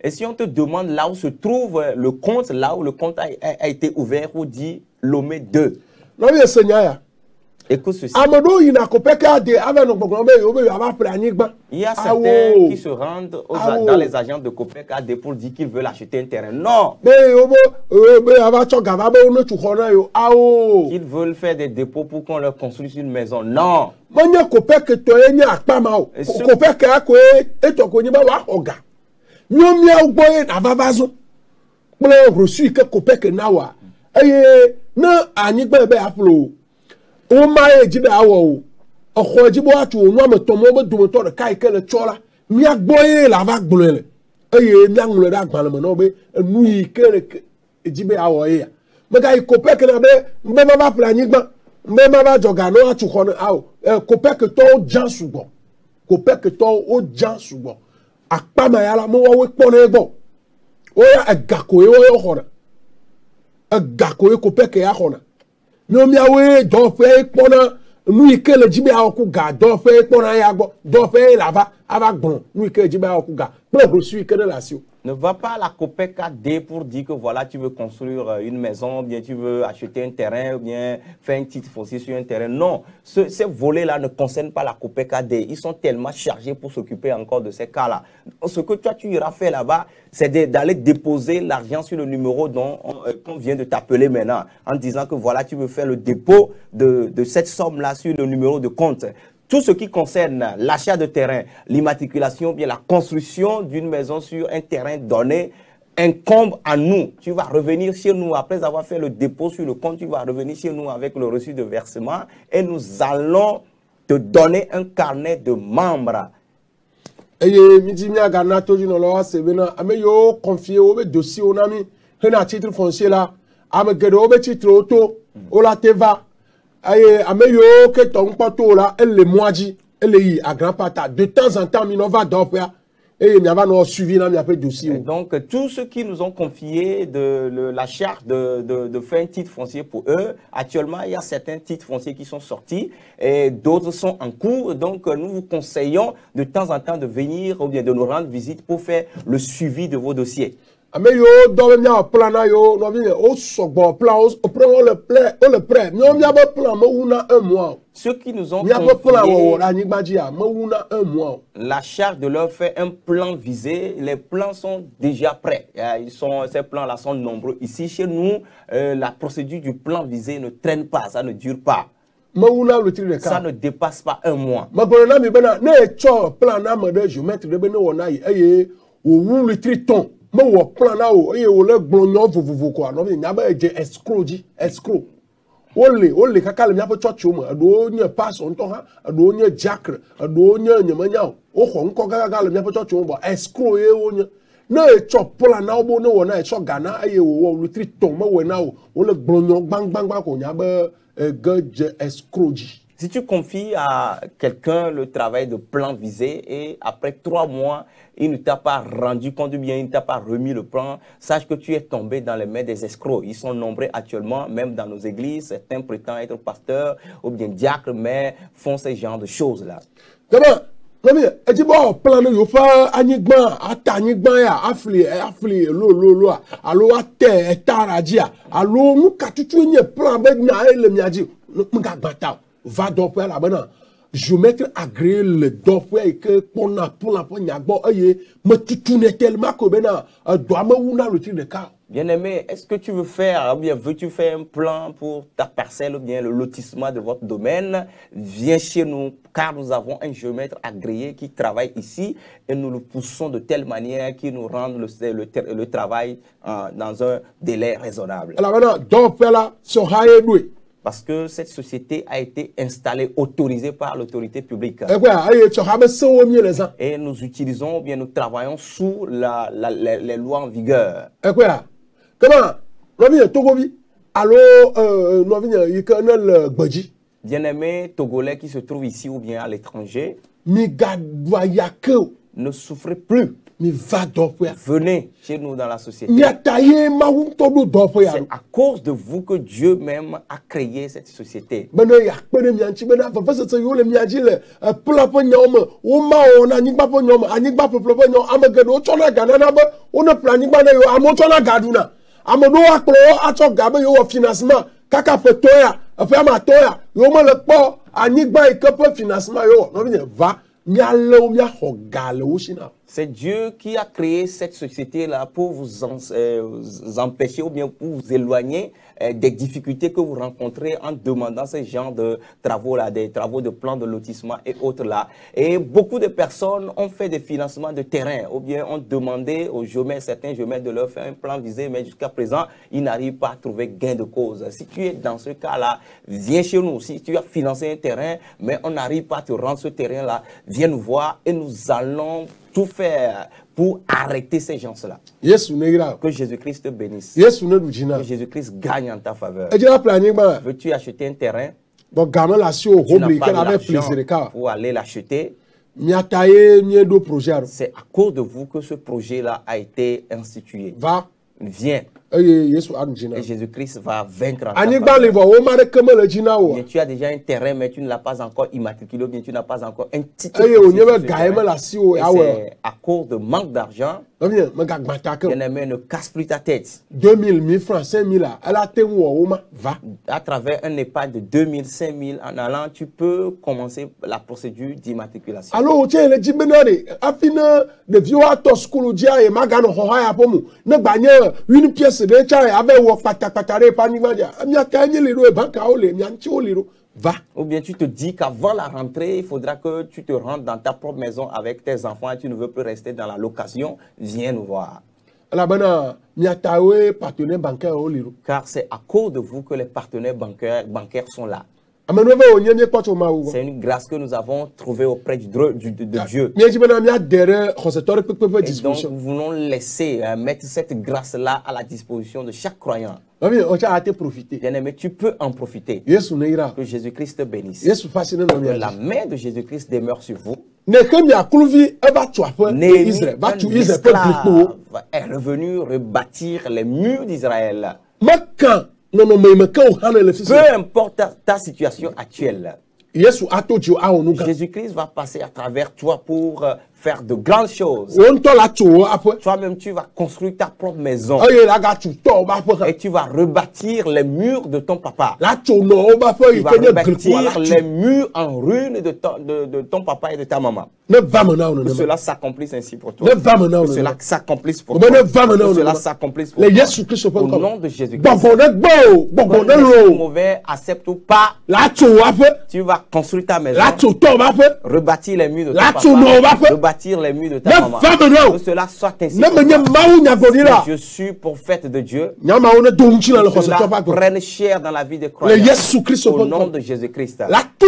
Et si on te demande là où se trouve le compte, là où le compte a été ouvert, on dit Lomé 2. Écoute ceci. Il y a certains qui se rendent dans les agents de COPEC AD pour dire qu'ils veulent acheter un terrain. Non. Qu'ils veulent faire des dépôts pour qu'on leur construise une maison. Non. jibe awo o jibo atu onu me tomo be dumoto de kai kele chola mi agboye la va gbulele eye mi anule da gban le no be enu yi kele jibe awo ya me ga COPEC na be mbe ma ba planigba mbe ma ba joga no atu ko awo COPEC to jan sugbon COPEC to o jan sugbon apama ya la mo wo we pon egbo o ya agako e wo yo hora agako e COPEC ya hona no mi awe do fe pona nu ikele jibe awoku ga do fe pona ya gbo do fe lava ava gbon nu ikele jibe awoku ga pro reçu ikele la sio Ne va pas à la COPECAD pour dire que voilà, tu veux construire une maison, ou bien tu veux acheter un terrain, ou bien faire un titre foncier sur un terrain. Non, ces volets-là ne concernent pas la COPECAD. Ils sont tellement chargés pour s'occuper encore de ces cas-là. Ce que toi, tu iras faire là-bas, c'est d'aller déposer l'argent sur le numéro dont on vient de t'appeler maintenant, en disant que voilà, tu veux faire le dépôt de cette somme-là sur le numéro de compte. Tout ce qui concerne l'achat de terrain, l'immatriculation, bien la construction d'une maison sur un terrain donné, incombe à nous. Tu vas revenir chez nous après avoir fait le dépôt sur le compte, tu vas revenir chez nous avec le reçu de versement et nous allons te donner un carnet de membres. Et midi mi agana toji no lo se bena ame yo confier au dossier onami hena titre foncier là ame gedo au titre auto o la teva. Aye, ameyo que ton poteau là, elle le moiji, elle est à grand pata. De temps en temps, il va d'opéra et il y a nos suivi dans le dossier. Donc, tous ceux qui nous ont confié la charge de faire un titre foncier pour eux, actuellement, il y a certains titres fonciers qui sont sortis et d'autres sont en cours. Donc, nous vous conseillons de temps en temps de venir ou bien de nous rendre visite pour faire le suivi de vos dossiers. Mais yo dans le plan na yo no vient au sobo plan au prend le prêt non mi aba plan mo una un mois. Ceux qui nous ont confié la charge de leur faire un plan visé, les plans sont déjà prêts. Ces plans-là sont nombreux. Ici, chez nous, la procédure du plan visé ne traîne pas, ça ne dure pas. Ça ne dépasse pas un mois. Ole kaka le miapo church mo ado nye pass on to ha ado nye diacre ado nye nyemanya o ho nko kaka le miapo church mo bo escrow e o nye na e chop plan na obo ne wona e so Ghana aye wo lu 3 ton mo we na o le glonyo bang bang bang ko nya ba ge escrow ji. Si tu confies à quelqu'un le travail de plan visé et après 3 mois, il ne t'a pas rendu compte ou bien il ne t'a pas remis le plan, sache que tu es tombé dans les mains des escrocs. Ils sont nombreux actuellement, même dans nos églises. Certains prétendent être pasteurs ou bien diacres, mais font ce genre de choses-là. Comment? Et tu vois, plan de yofa, anigban, atanigban ya, afli, lo, alo ate, etaradia, alo, nous, katutu nye plan, ben, na, le miadi, m'ga bata. Va d'opéra là maintenant. Géomètre agréé le d'opéra et que pour la nyagbo aye me tutune tellement que maintenant doit me ouna le tir de cas. Bien-aimé, est-ce que tu veux faire ou bien veux-tu faire un plan pour ta parcelle ou bien le lotissement de votre domaine? Viens chez nous car nous avons un géomètre agréé qui travaille ici et nous le poussons de telle manière qu'il nous rende le travail dans un délai raisonnable. Alors maintenant, d'opéra sera éloué. Parce que cette société a été installée, autorisée par l'autorité publique. Et nous utilisons, bien nous travaillons sous les lois en vigueur. Bien-aimés Togolais qui se trouvent ici ou bien à l'étranger, ne souffrez plus. Venez chez nous dans la société. C'est à cause de vous que Dieu même a créé cette société. C'est Dieu qui a créé cette société-là pour vous empêcher ou bien pour vous éloigner des difficultés que vous rencontrez en demandant ce genre de travaux-là, des travaux de plan de lotissement et autres là. Et beaucoup de personnes ont fait des financements de terrain ou bien ont demandé aux géomètres, certains géomètres de leur faire un plan visé, mais jusqu'à présent, ils n'arrivent pas à trouver gain de cause. Si tu es dans ce cas-là, viens chez nous. Si tu as financé un terrain, mais on n'arrive pas à te rendre ce terrain-là, viens nous voir et nous allons tout faire pour arrêter ces gens-là. Que Jésus-Christ te bénisse. Que Jésus-Christ gagne en ta faveur. Veux-tu acheter un terrain? Tu n'as pas l'argent pour aller l'acheter. C'est à cause de vous que ce projet-là a été institué. Va. Viens. Et Jésus-Christ va vaincre. Mais tu as déjà un terrain, mais tu ne l'as pas encore immatriculé, ou bien tu n'as pas encore un titre. C'est à cause de manque d'argent. Bien-aimé, ne casse plus ta tête. 2000, 1000 francs, 5000 là, va. À travers un épargne de 2000, 5000 en allant, tu peux commencer la procédure d'immatriculation. Alors, tiens, le Jibenari, afin de vieux à school, dia et magano hoya pomu, ne gagne une pièce de chai avec ou patatare panimadia. Amia kanye liro et banka ole, miancho liro. Va. Ou bien tu te dis qu'avant la rentrée, il faudra que tu te rendes dans ta propre maison avec tes enfants et tu ne veux plus rester dans la location. Viens nous voir. Car c'est à cause de vous que les partenaires bancaires sont là. C'est une grâce que nous avons trouvée auprès de Dieu. Et donc, nous voulons laisser mettre cette grâce-là à la disposition de chaque croyant. Bien-aimé, tu peux en profiter. Que Jésus-Christ te bénisse. Que la main de Jésus-Christ demeure sur vous. Néhémie, un esclave est revenu rebâtir les murs d'Israël. Peu importe ta situation actuelle, Jésus-Christ va passer à travers toi pour faire de grandes choses. Toi-même, tu vas construire ta propre maison. Et tu vas rebâtir les murs de ton papa. Tu vas rebâtir les murs en ruine de ton papa et de ta maman. Que cela s'accomplisse ainsi pour toi. Que cela s'accomplisse pour toi. Que cela s'accomplisse pour toi. Au nom de Jésus-Christ. Le mauvais accepte ou pas. Tu vas construire ta maison. Rebâtir les murs de ton papa. Rebâtir les murs de ta maman. Que cela soit ainsi. Je suis prophète de Dieu. Que cela prenne chair dans la vie des croyants. Au nom de Jésus-Christ. Tu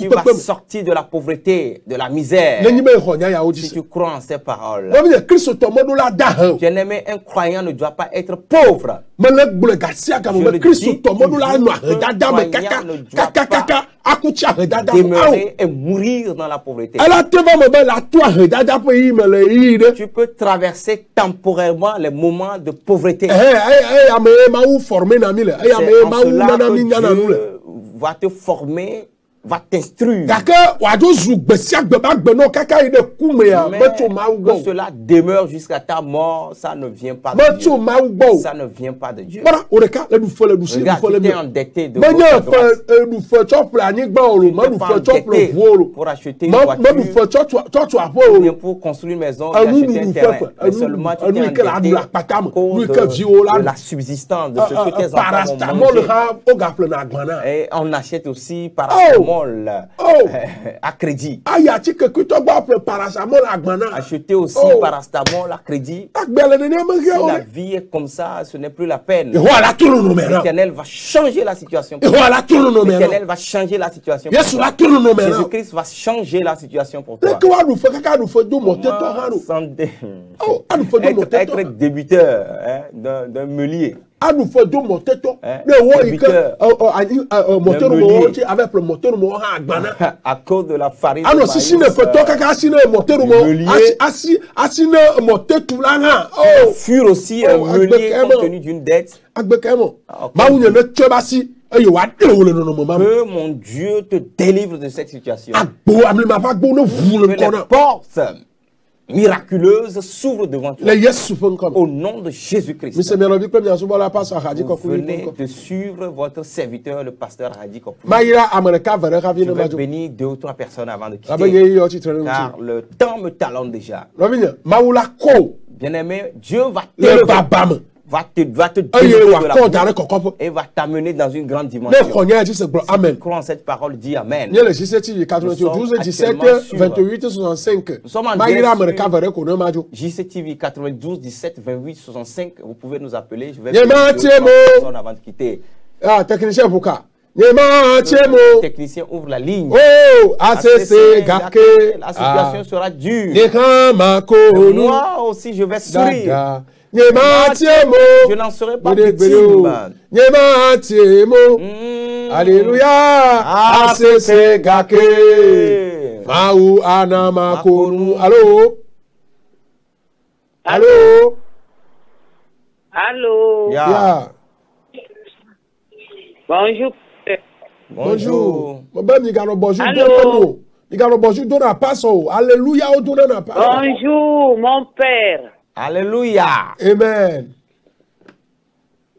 vas sortir de la pauvreté, de la misère. Si tu crois en ces paroles. Bien-aimé, un croyant ne doit pas être pauvre. Demeurer et mourir dans la pauvreté. Tu peux traverser temporairement les moments de pauvreté. C'est en cela que Dieu va te former, va t'instruire. Mais que cela demeure jusqu'à ta mort, ça ne vient pas de Dieu. Ça ne vient pas de Dieu. Regarde, tu es endetté de pour acheter une voiture, ou bien pour construire une maison et acheter un terrain. Mais seulement tu t'es endetté à cause de la subsistance, de ce que tes enfants vont manger. Et on achète aussi paracétamol à crédit. Acheter aussi paracétamol à crédit. Si la vie est comme ça, ce n'est plus la peine. L'Éternel va changer la situation. L'Éternel va changer la situation. Jésus-Christ va changer la situation pour toi. Être débuteur d'un meulier. À cause de la farine. Furent aussi un meulier compte tenu d'une dette. Que mon Dieu te délivre de cette situation. Que les portes miraculeuse s'ouvre devant toi. Au nom de Jésus-Christ. Vous venez de suivre votre serviteur, le pasteur Hadi Kopu. Je vais bénir 2 ou 3 personnes avant de quitter. Car le temps me talonne déjà. Bien-aimé, Dieu va t'élever. Va te délivrer de la boue et va t'amener dans une grande dimension. Si tu crois en cette parole, dis Amen. JCTV 92 17 28 65. Nous sommes en JCTV 92 17 28 65. Vous pouvez nous appeler. Je vais vous avant de quitter. Ah, technicien Pouka. Le technicien ouvre la ligne. Oh, ACC Gake. La situation sera dure. Moi aussi, je vais sourire. Je n'en serai pas victime. Alléluia. ACC Gake. Maou Anamakonou. Allô? Allô? Allô? Yeah. Bonjour. Bonjour. Bonjour. Allô? Bonjour. Alléluia. Bonjour, mon père. Alléluia. Amen.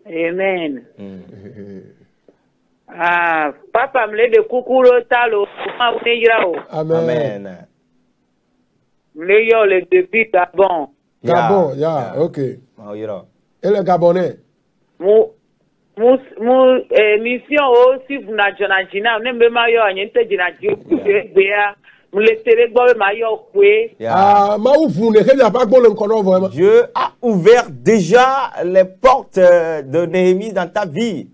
Amen. Ah, papa me le de coucou le talo. Amen. Me yo le depuis Gabon. Gabon, yeah, ok. Et le Gabonais? Mission aussi vous na jona jina ne me ma yo anyente jina ji bea mu le tere gbo ma yo kwe. Dieu a ouvert déjà les portes de Néhémie dans ta vie.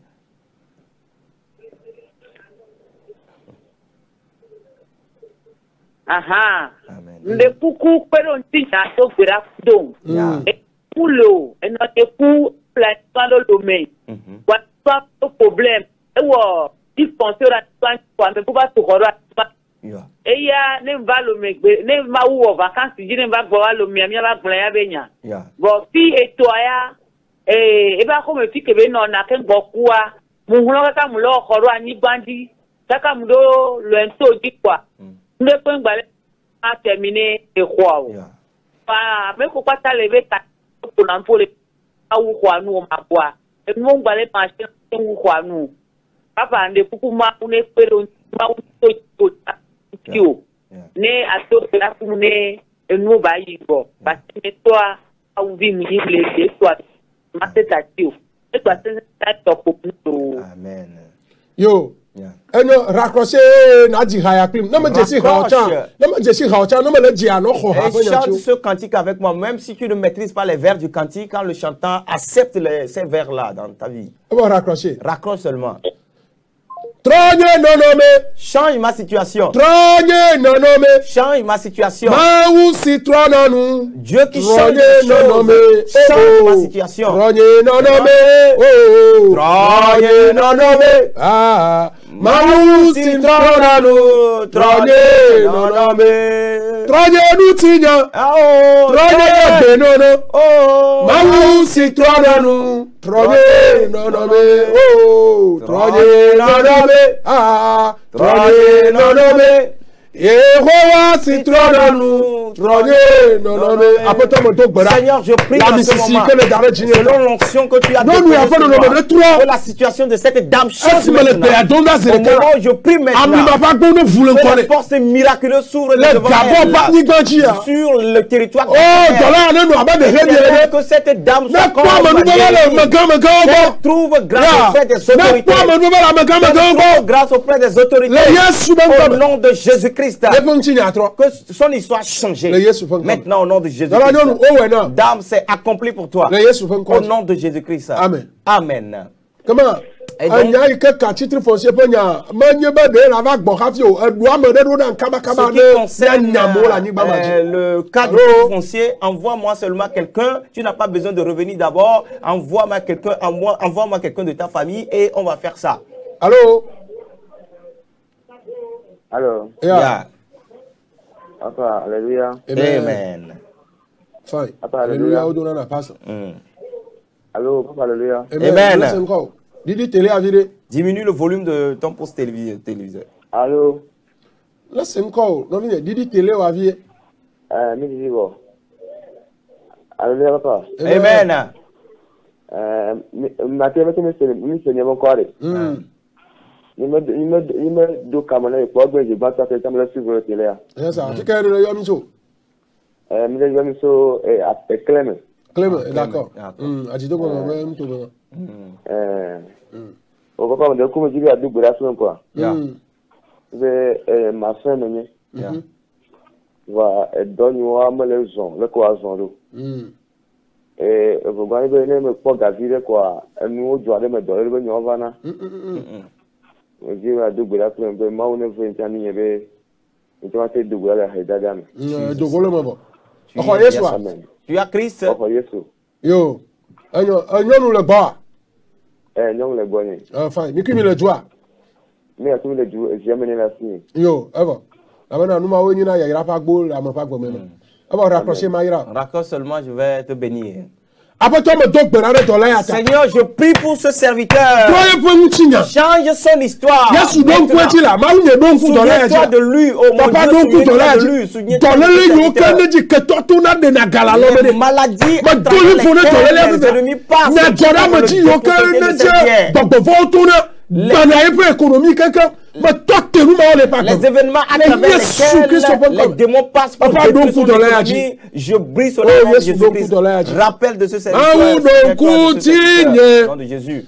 Aha. Nde kuku pero ntinya to gbera don. Pulo eno te ku plan pando lo me. Wa pas de problème. E wo dispenser la plan kwa me buba to horo. E ya ne va lo me gbe ne ma wo vacances ji ne va gbo wa lo mi ba gbon ya benya. Bo fi eto aya e ba ko me fi kebe no na ke gbo kuwa. Mu hulo ka mu lo horo ani gbandi. Saka mu do lo ento di kwa. Ne point balé a terminé et quoi. Mais pourquoi ça levé pour l'emploi ou quoi nous ma quoi. Et mon balé marcher ou quoi nous. Papa ande beaucoup ma on est pero ma on to né à to la pour né et nous ba yibo. Parce que toi on vit mi les toi ma tête à Dieu. Et toi c'est ça pour nous. Amen. Yo. Raccroché Nadi Hayaklim. Non, mais je chante ce cantique avec moi, même si tu ne maîtrises pas les vers du cantique, quand le chantant accepte ces vers-là dans ta vie. Raccrocher. Raccroche seulement. Change ma situation. Change ma situation. Dieu qui change les choses. Change ma situation. Seigneur, je prie dans ce moment, selon l'onction que tu as donnée, que la situation de cette dame change maintenant. Au moment où je prie maintenant, que la force miraculeuse s'ouvre devant elle, sur le territoire que cette dame soit qu'elle trouve grâce auprès des autorités. Grâce auprès des autorités. Au nom de Jésus-Christ. Que son histoire change. Maintenant, au nom de Jésus-Christ. Dame, c'est accompli pour toi. Au nom de Jésus-Christ. Amen. Amen. Comment? Et donc, ce qui concerne le cadre foncier, envoie-moi seulement quelqu'un. Tu n'as pas besoin de revenir d'abord. Envoie-moi quelqu'un de ta famille et on va faire ça. Allô? Allô? Yeah. Papa, alléluia. Amen. Fine. Papa, alléluia. Allô, papa, alléluia. Amen. Diminue le volume de ton poste téléviseur. Allô? Laisse-moi encore. Non, Didi télé ou aviez? Midi bon. Alléluia, papa. Amen. Ma télé, c'est mon corps. Il me do kamana e po gbe je ba ta ta me suivre télé. Yes sir. Tu kay le yomi so? Me le yomi so Clément. Clément, d'accord. Adito ko me to bo. O papa me ko me jibi adu gbera so nko. Be ma fin me ni. Wa doni wa me le zon, le ko azon do. Vous voyez bien me po gavire quoi, nous doit me donner le nyo vana. Je vais double la première fois, mais on ne veut pas niebe. On va te double la hedadam. Double mo. Tu as Christ. Yo. Agnon nous le bas. Non le bonne. Enfin, ni kimi le joie. Mais à tout le jour, j'ai mené la signe. Yo, ava. Abana nous ma woni na ya ira pa gbo la ma pa gbo me. Ava raccrocher ma ira. Raccroche seulement, je vais te bénir. Seigneur, je prie pour ce serviteur. Change son histoire. Souviens-toi de lui, oh mon Dieu, souviens-toi de lui. Souviens-toi de les maladies à travers lesquelles les ennemis passent. Les événements à travers lesquels les démons passent pour détruire son économie, je brise son âme de Jésus-Christ. Rappel de ce serviteur, nom de Jésus.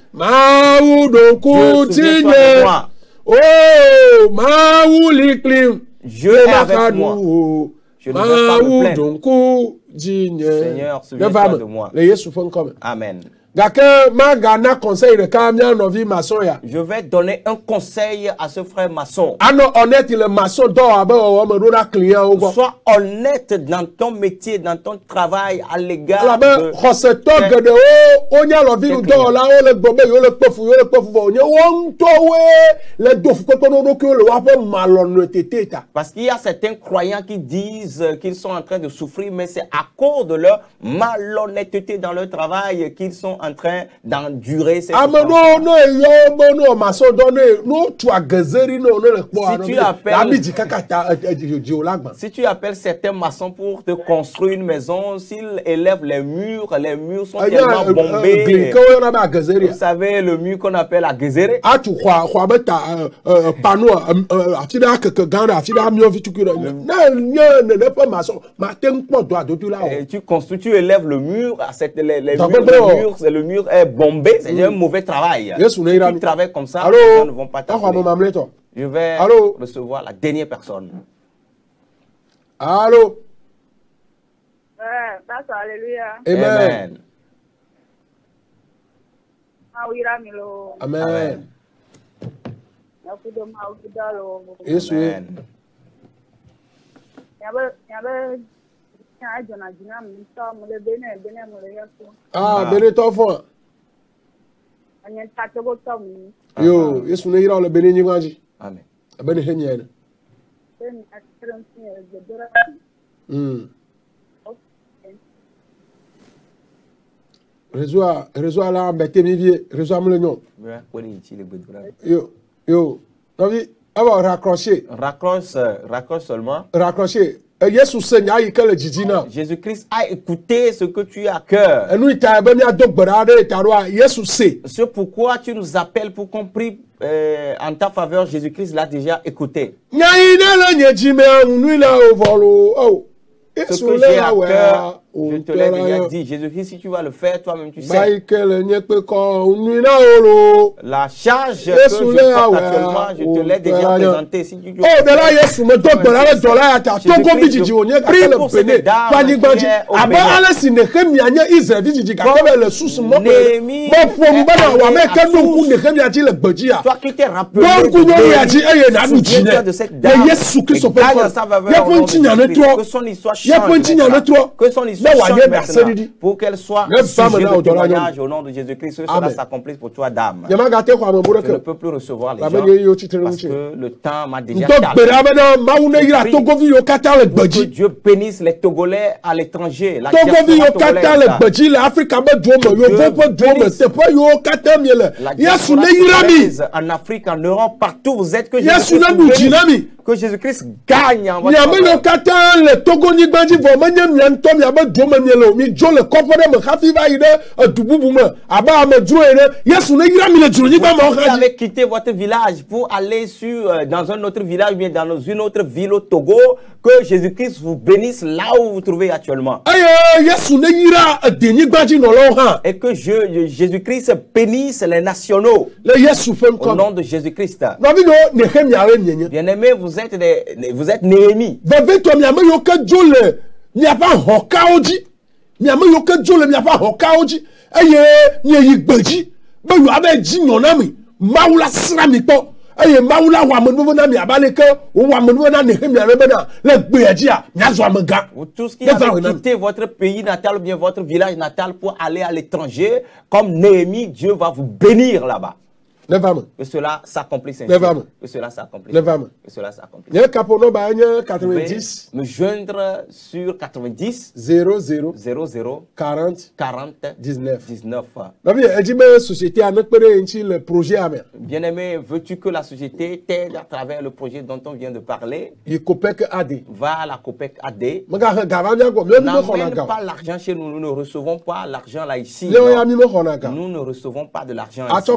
Je est avec moi. Je ne vais pas me plaindre. Seigneur, souviens-toi de moi. Amen. Je vais donner un conseil à ce frère maçon. Sois honnête dans ton métier, dans ton travail à l'égard de parce qu'il y a certains croyants qui disent qu'ils sont en train de souffrir, mais c'est à cause de leur malhonnêteté dans leur travail qu'ils sont en train d'endurer ces si tu appelles certains maçons pour te construire une maison, s'ils élèvent les murs sont tellement bombés. Vous savez le mur qu'on appelle la gezere. Tu construis, tu élèves le mur, le mur est bombé, c'est un mauvais travail. Si tu travailles comme ça, les gens ne vont pas t'appeler. Je vais recevoir la dernière personne. Allô? Alléluia. Amen. Amen. Yo, Yesu ne ira le bene nywanji. Amen. Abene henyene. Réseau la mbete mi vie, réseau amlenyo. Yo. Navi, aba raccrocher. Raccroche seulement. Raccrocher. Jésus-Christ a écouté ce que tu as à cœur. C'est pourquoi tu nous appelles pour qu'on prie en ta faveur. Jésus-Christ l'a déjà écouté. Ce que j'ai à cœur, je te l'ai déjà dit. Jésus-Christ, si tu vas le faire, toi-même tu sais. La charge que je porte actuellement, je te l'ai déjà présentée. Si tu dois prie pour cette dame toi qui t'es rappelé de cette dame, que son histoire que son histoire change maintenant, pour qu'elle soit sujet de témoignage au nom de Jésus-Christ, que cela s'accomplisse pour toi, dame. Je ne peux plus recevoir les gens parce que le temps m'a déjà calmé. Pour que Dieu bénisse les Togolais à l'étranger, la diaspora togolaise en Afrique, en Europe, partout vous êtes, que Jésus-Christ gagne en votre vous avez quitté votre village pour aller dans un autre village, bien dans une autre ville au Togo, que Jésus-Christ vous bénisse là où vous vous trouvez actuellement. Et que Jésus-Christ bénisse les nationaux au nom de Jésus-Christ. Bien-aimés, vous êtes Néhémie. Vous tous qui avez quitté votre pays natal ou bien votre village natal pour aller à l'étranger, comme Néhémie, Dieu va vous bénir là-bas. Que cela s'accomplisse ainsi. Que cela s'accomplisse. Que cela s'accomplisse. Me joindre sur 90 00 40 19. Bien-aimé, veux-tu que la société t'aide à travers le projet dont on vient de parler? Va à la COPEC AD. N'amène pas l'argent chez nous. Nous ne recevons pas l'argent là ici. Nous ne recevons pas de l'argent ici.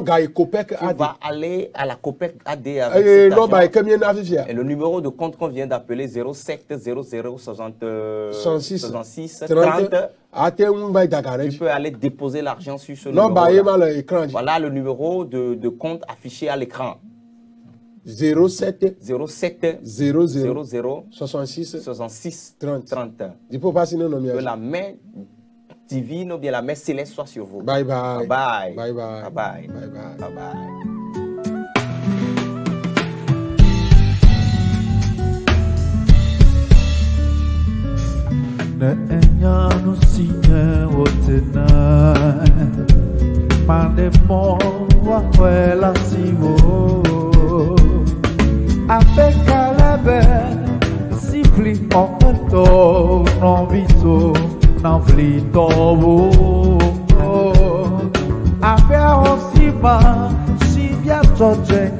Tu vas aller à la COPEC AD avec cet argent. Et le numéro de compte qu'on vient d'appeler 07 00 66 30. Tu peux aller déposer l'argent sur ce numéro. Voilà le numéro de compte affiché à l'écran. 07 00 66 30. Que la main divine ou bien la main céleste soit sur vous. Bye bye. Bye bye. Bye bye. Bye bye. Bye bye. Bye bye. Ne enyano sinye wotena mande mo wa kwela siwo afeka lebe simpli okoto non vito non flito afea osima si via toje